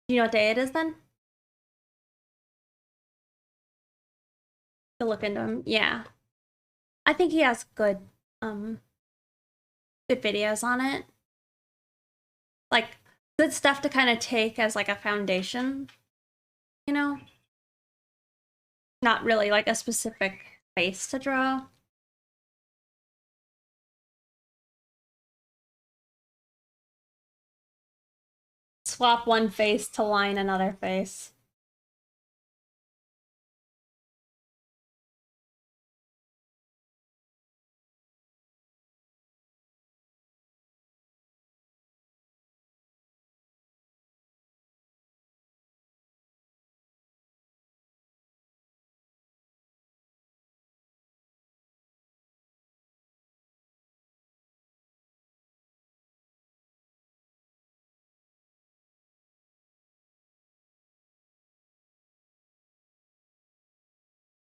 Do you know what day it is then? To look into him. Yeah. I think he has um, good videos on it. Like, good stuff to kind of take as like a foundation, you know? Not really like a specific face to draw. Swap one face to line another face.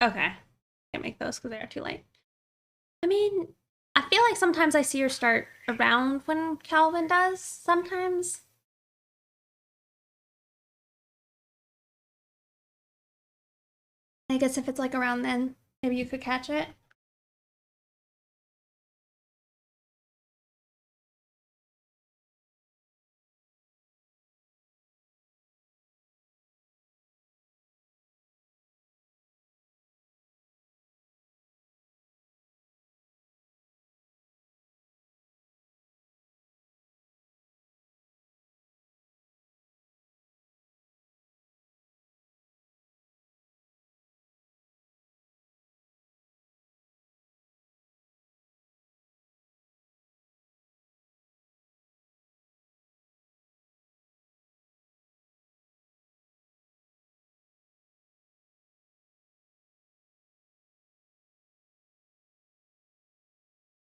Okay. Can't make those because they are too late. I mean, I feel like sometimes I see her start around when Calvin does, sometimes. I guess if it's like around then, maybe you could catch it.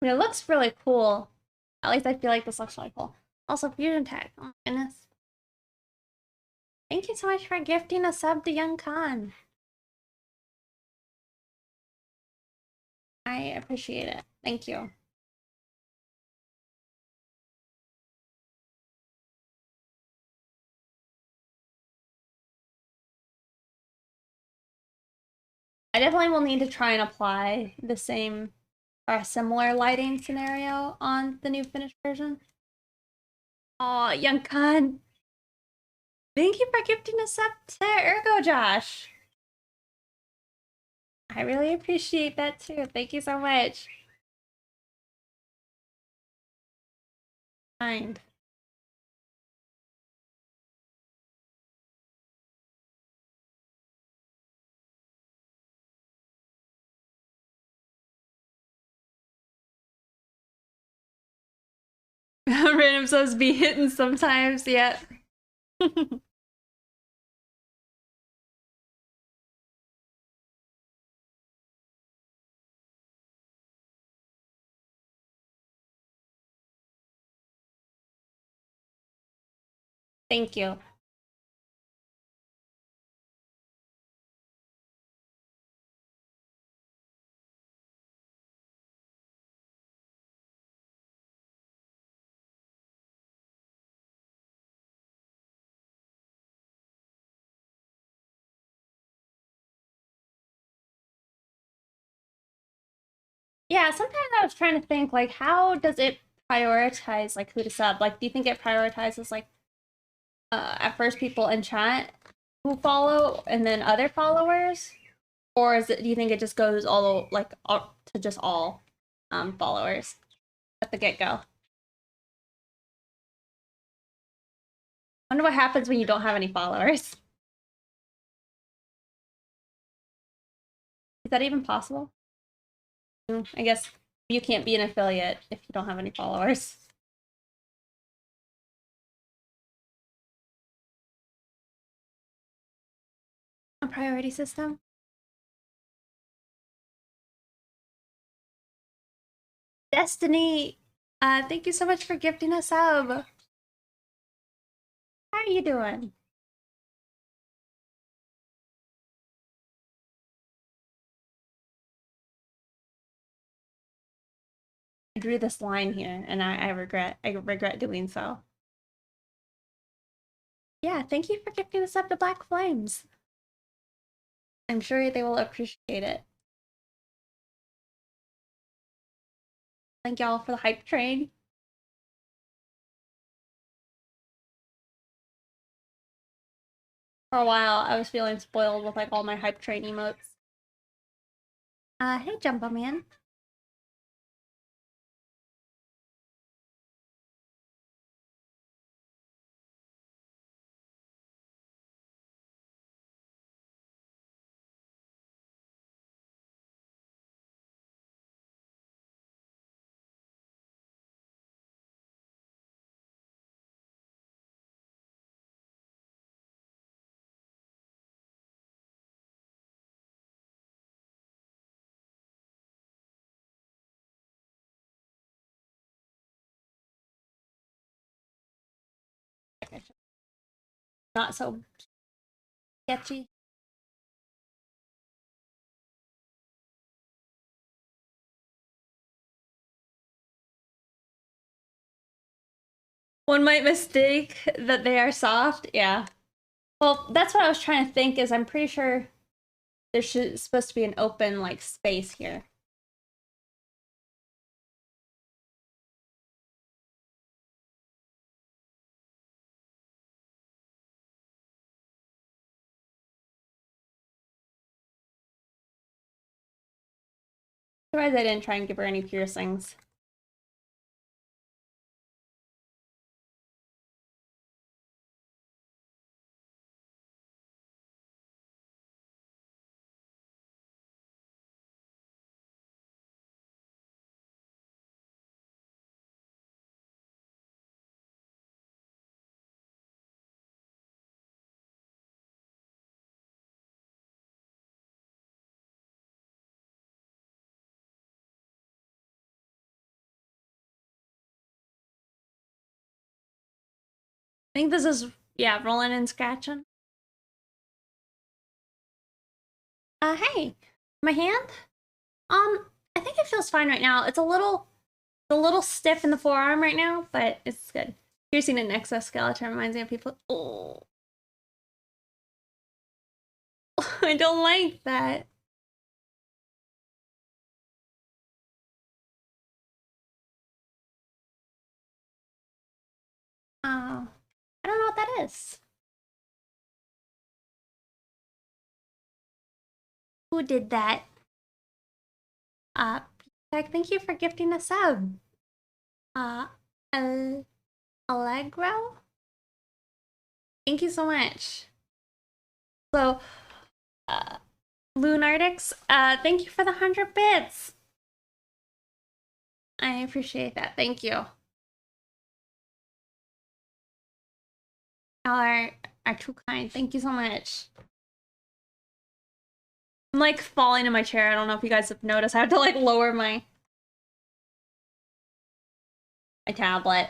mean, it looks really cool. At least I feel like this looks really cool. Also, Fusion Tech. Oh my goodness. Thank you so much for gifting a sub to Young Khan. I appreciate it. Thank you. I definitely will need to try and apply the same or a similar lighting scenario on the new finished version. Oh, Young Khan. Thank you for gifting us up to Ergo Josh. I really appreciate that too. Thank you so much. Kind. Random subs be hitting sometimes, yeah. Thank you. Yeah, sometimes I was trying to think like how does it prioritize like who to sub? Like do you think it prioritizes like at first people in chat who follow and then other followers? Or is it do you think it just goes all like all, to just all followers at the get-go? I wonder what happens when you don't have any followers. Is that even possible? I guess you can't be an affiliate if you don't have any followers. A priority system? Destiny! Thank you so much for gifting a sub. How are you doing? I drew this line here and I regret doing so. Yeah, thank you for gifting us up to Black Flames. I'm sure they will appreciate it. Thank y'all for the hype train. For a while, I was feeling spoiled with like all my hype train emotes. Hey Jumbo Man. Not so sketchy. One might mistake that they are soft. Yeah. Well, that's what I was trying to think is I'm pretty sure there's supposed to be an open like space here. Otherwise I didn't try and give her any piercings. think this is, yeah, rolling and scratching. Hey, my hand? I think it feels fine right now. It's a little stiff in the forearm right now, but it's good. Piercing an exoskeleton reminds me of people. Oh, I don't like that. I don't know what that is. Who did that? Thank you for gifting a sub. Uh, Allegro? Thank you so much. So, Lunartix, thank you for the 100 bits. I appreciate that. Thank you. Y'all are too kind. Thank you so much. I'm like falling in my chair. I don't know if you guys have noticed. I have to like lower my tablet.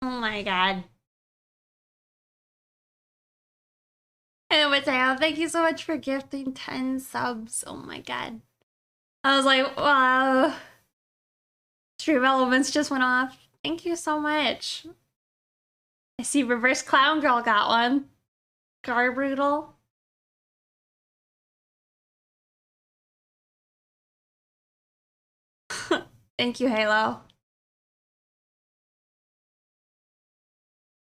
Oh my god. Hey, Mateo, thank you so much for gifting 10 subs. Oh my god. I was like, wow. Stream elements just went off. Thank you so much. I see Reverse Clown Girl got one. Garbrutal. Thank you, Halo.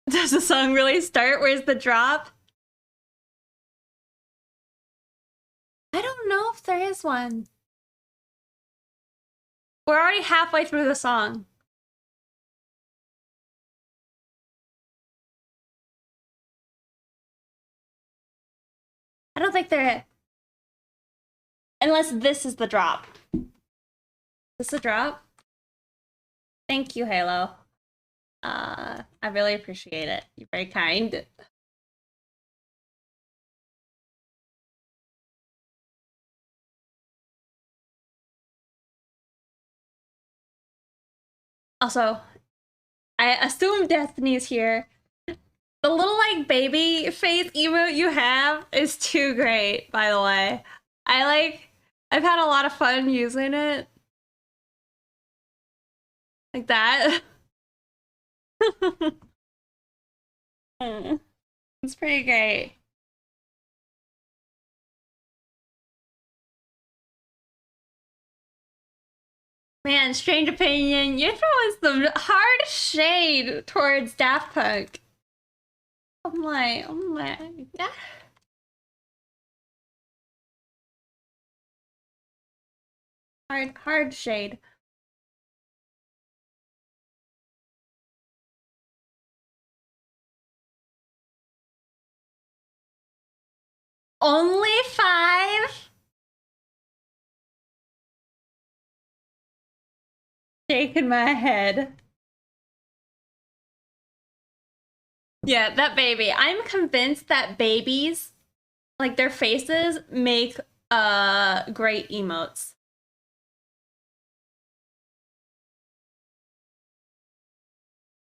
Does the song really start? Where's the drop? I don't know if there is one. We're already halfway through the song. I don't think there is. Unless this is the drop. Is this the drop? Thank you, Halo. I really appreciate it. You're very kind. Also, I assume Destiny's here. The little like baby face emote you have is too great, by the way. I've had a lot of fun using it. Like that. It's pretty great. Man, strange opinion, you're throwing some hard shade towards Daft Punk. Oh my. Yeah. Hard shade. Only 5? Shaking my head. Yeah, that baby. I'm convinced that babies, like their faces, make great emotes.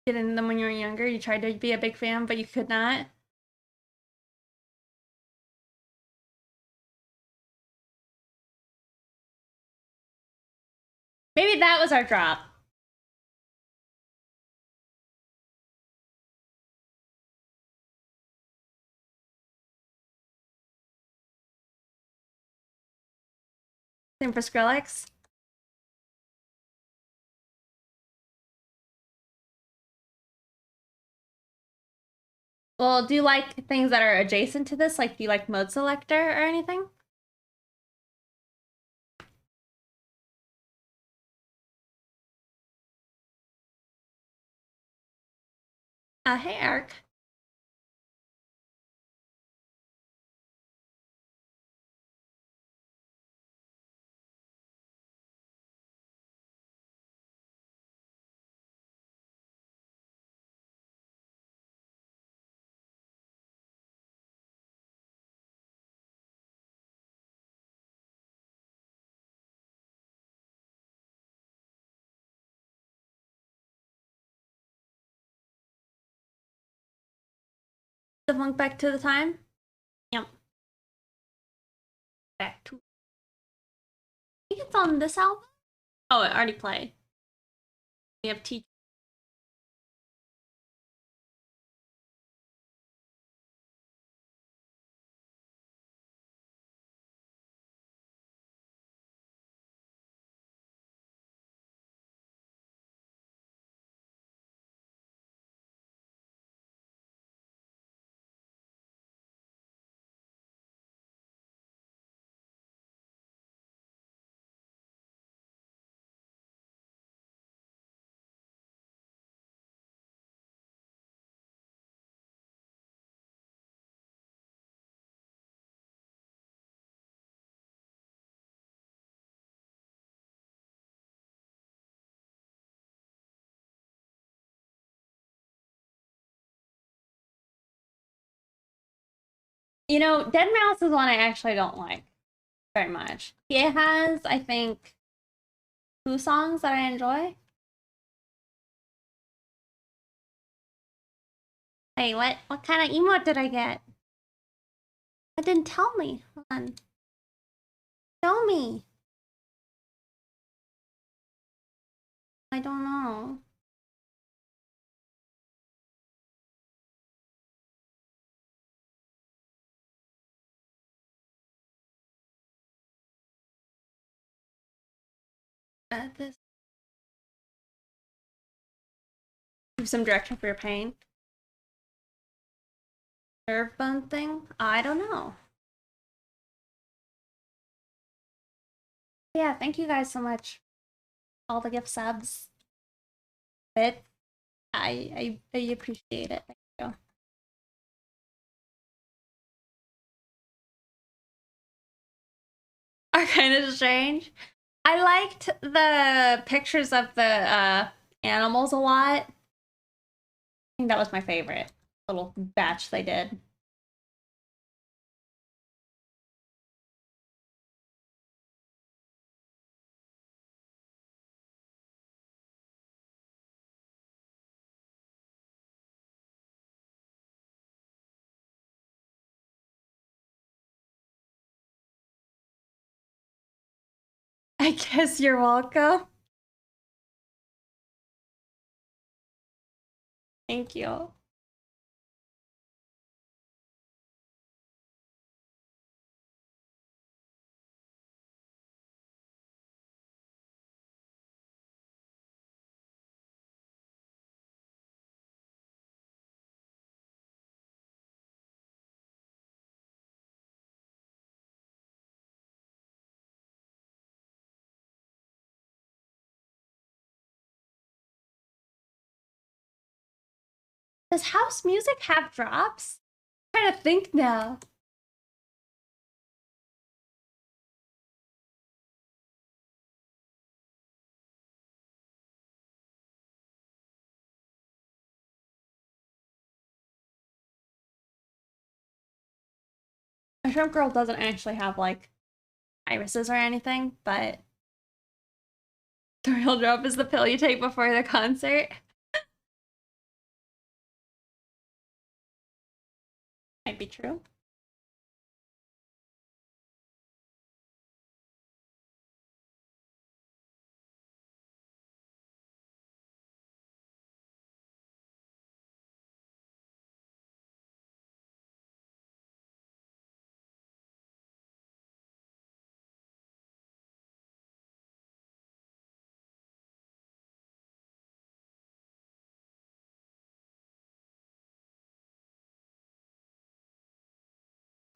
Getting them when you were younger, you tried to be a big fan, but you could not. Maybe that was our drop. Same for Skrillex. Well, do you like things that are adjacent to this? Like, do you like mode selector or anything? Hey, Eric. The funk back to the time? Yep. Back to. I think it's on this album? Oh, it already played. We have T. You know, Dead Mouse is one I actually don't like very much. It has, I think, 2 songs that I enjoy. Hey, what kind of emote did I get? It didn't tell me. Hold on. Show me. I don't know. This. Give some direction for your pain. Nerve bone thing? I don't know. Yeah, thank you guys so much. All the gift subs. But I appreciate it. Thank you. Are kind of strange. I liked the pictures of the animals a lot. I think that was my favorite little batch they did. I guess you're welcome. Thank you. Does house music have drops? I'm trying to think now. A Shrimp Girl doesn't actually have like irises or anything, but the real drop is the pill you take before the concert. Might be true.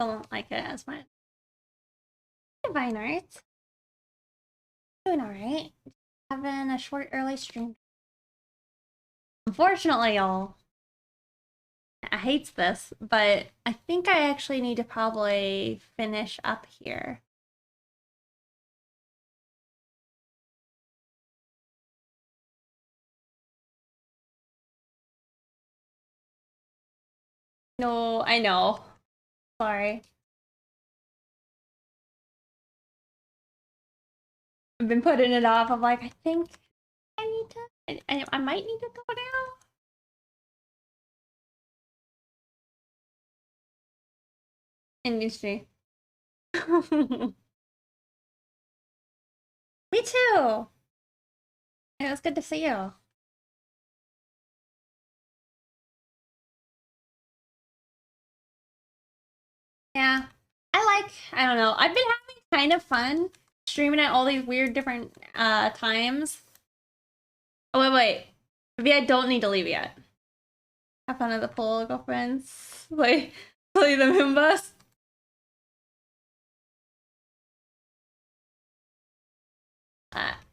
I don't like it as much. Fine art. Doing alright. Having a short early stream. Unfortunately, y'all, I hate this, but I think I actually need to probably finish up here. No, I know. Sorry. I've been putting it off. I'm like, I think I need to. I might need to go now. industry. Me too. It was good to see you. Yeah. I don't know. I've been having kind of fun streaming at all these weird different times. Oh, wait. Maybe I don't need to leave yet. Have fun at the pool, girlfriends. Play the Moombas.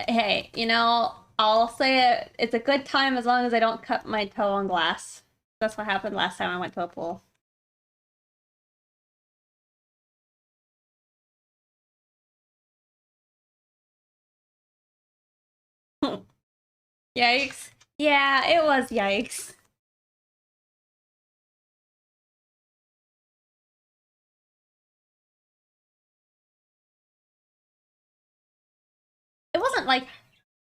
Hey, you know, I'll say it. It's a good time as long as I don't cut my toe on glass. That's what happened last time I went to a pool. Yikes. Yeah, it was yikes. It wasn't like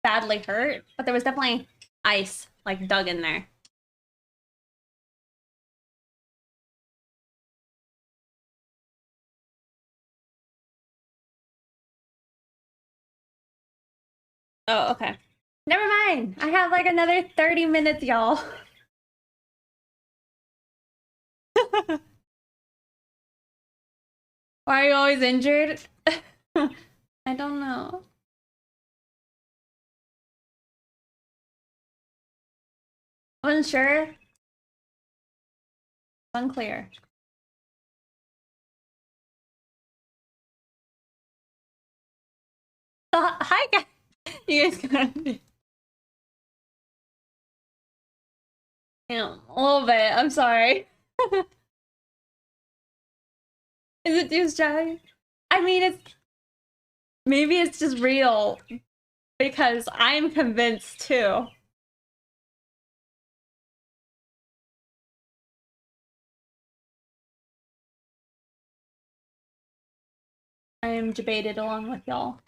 badly hurt, but there was definitely ice like dug in there. Oh, okay. Never mind. I have like another 30 minutes, y'all. Why are you always injured? I don't know. Unsure. Unclear. Hi, guys. You guys can. Yeah, a little bit. I'm sorry. Is it too shy? I mean, maybe it's just real because I'm convinced too. I am debated along with y'all.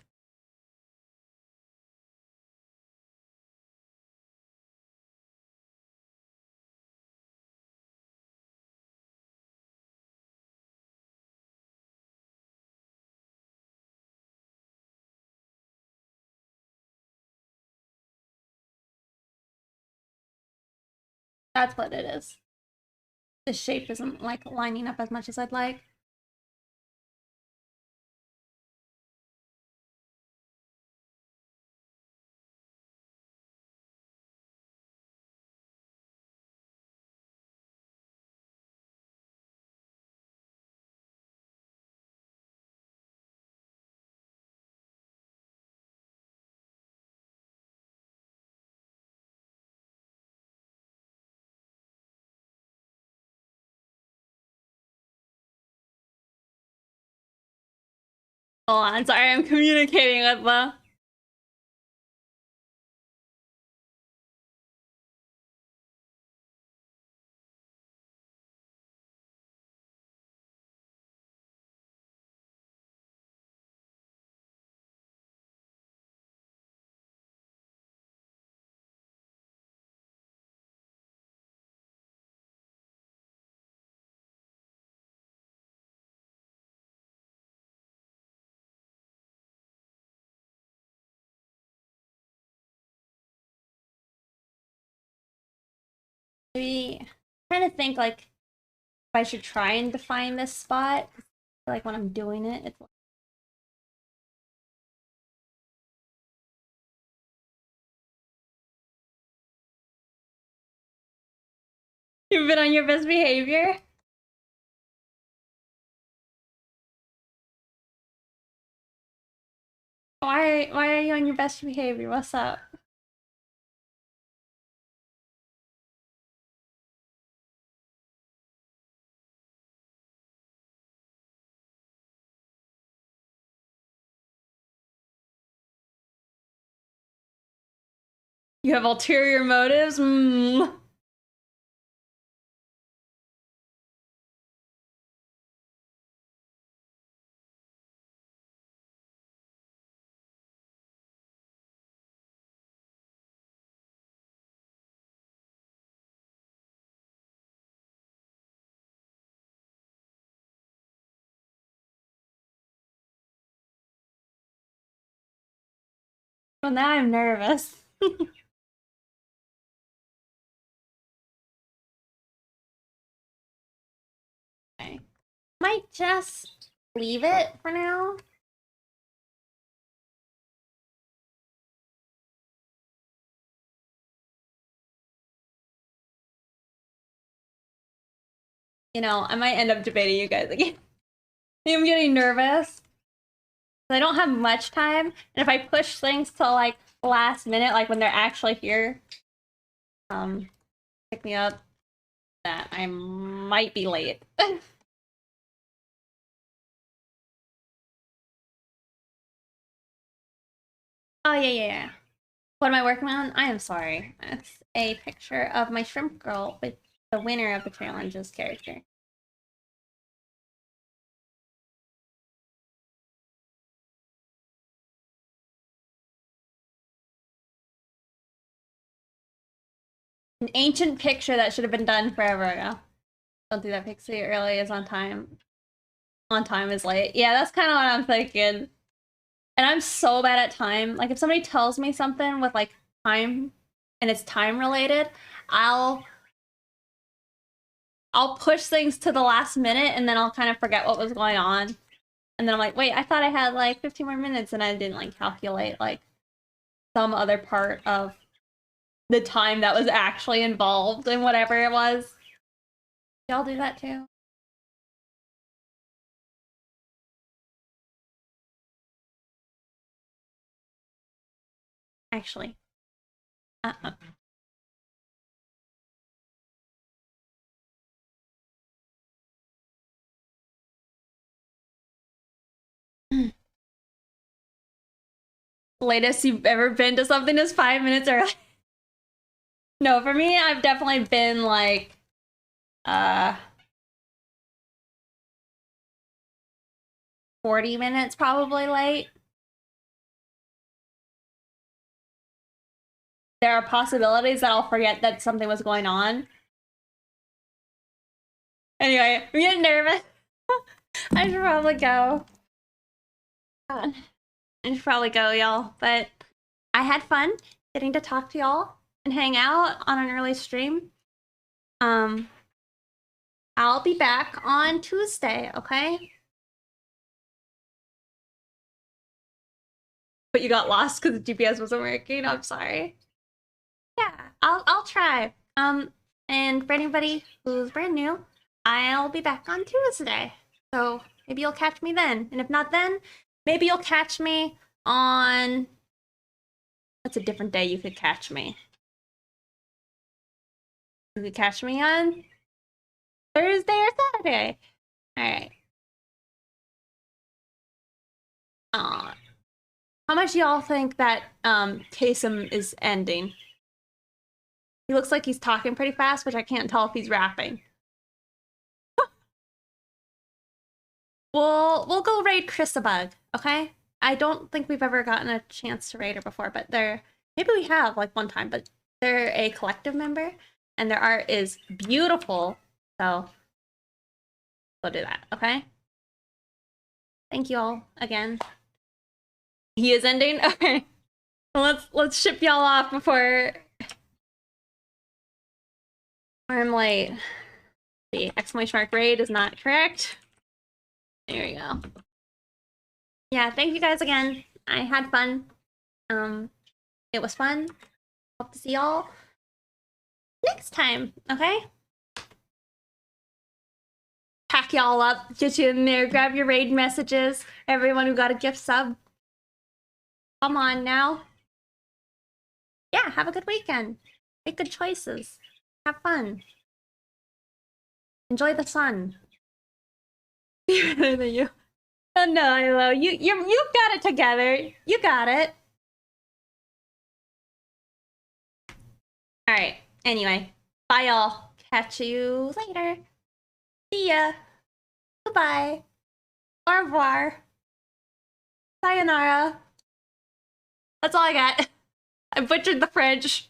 That's what it is. The shape isn't like lining up as much as I'd like. Hold on, sorry, I'm communicating with the. Maybe trying to think like if I should try and define this spot. Like when I'm doing it, it's you've been on your best behavior. Why are you on your best behavior? What's up? You have ulterior motives? Mm. Well, now I'm nervous. Okay. Might just leave it for now. You know, I might end up debating you guys again. I'm getting nervous. I don't have much time, and if I push things till like last minute, like when they're actually here, pick me up, that I might be late. Oh yeah. What am I working on? I am sorry. It's a picture of my shrimp girl with the winner of the challenge's character. An ancient picture that should have been done forever ago. Don't do that, Pixie. Early is on time. On time is late. Yeah, that's kind of what I'm thinking. And I'm so bad at time. Like, if somebody tells me something with, like, time, and it's time related, I'll push things to the last minute, and then I'll kind of forget what was going on. And then I'm like, wait, I thought I had, like, 15 more minutes, and I didn't, like, calculate, like, some other part of the time that was actually involved in whatever it was. Y'all do that too? Actually. Latest you've ever been to something is 5 minutes early. No, for me, I've definitely been like, 40 minutes probably late. There are possibilities that I'll forget that something was going on. Anyway, I'm getting nervous. I should probably go. I should probably go, y'all. But I had fun getting to talk to y'all and hang out on an early stream. I'll be back on Tuesday, okay? But you got lost because the GPS wasn't working. I'm sorry. Yeah, I'll try. And for anybody who's brand new, I'll be back on Tuesday. So maybe you'll catch me then. And if not then, maybe you'll catch me on... What's a different day you could catch me? You could catch me on Thursday or Saturday. Alright. How much do y'all think that Taysom is ending? He looks like he's talking pretty fast, which I can't tell if he's rapping. We'll go raid Chrisabug, okay? I don't think we've ever gotten a chance to raid her before, but maybe we have like one time, but they're a collective member and their art is beautiful. So we'll do that, okay? Thank you all again. He is ending? Okay. Well, let's ship y'all off before I'm late. The exclamation mark raid is not correct. There we go. Yeah, thank you guys again. I had fun. It was fun. Hope to see y'all next time, okay? Pack y'all up, get you in there, grab your raid messages. Everyone who got a gift sub. Come on now. Yeah, have a good weekend. Make good choices. Have fun. Enjoy the sun. Better than you. Oh no, Ilo, you've got it together. You got it. Alright, anyway. Bye y'all. Catch you later. See ya. Goodbye. Au revoir. Sayonara. That's all I got. I butchered the French.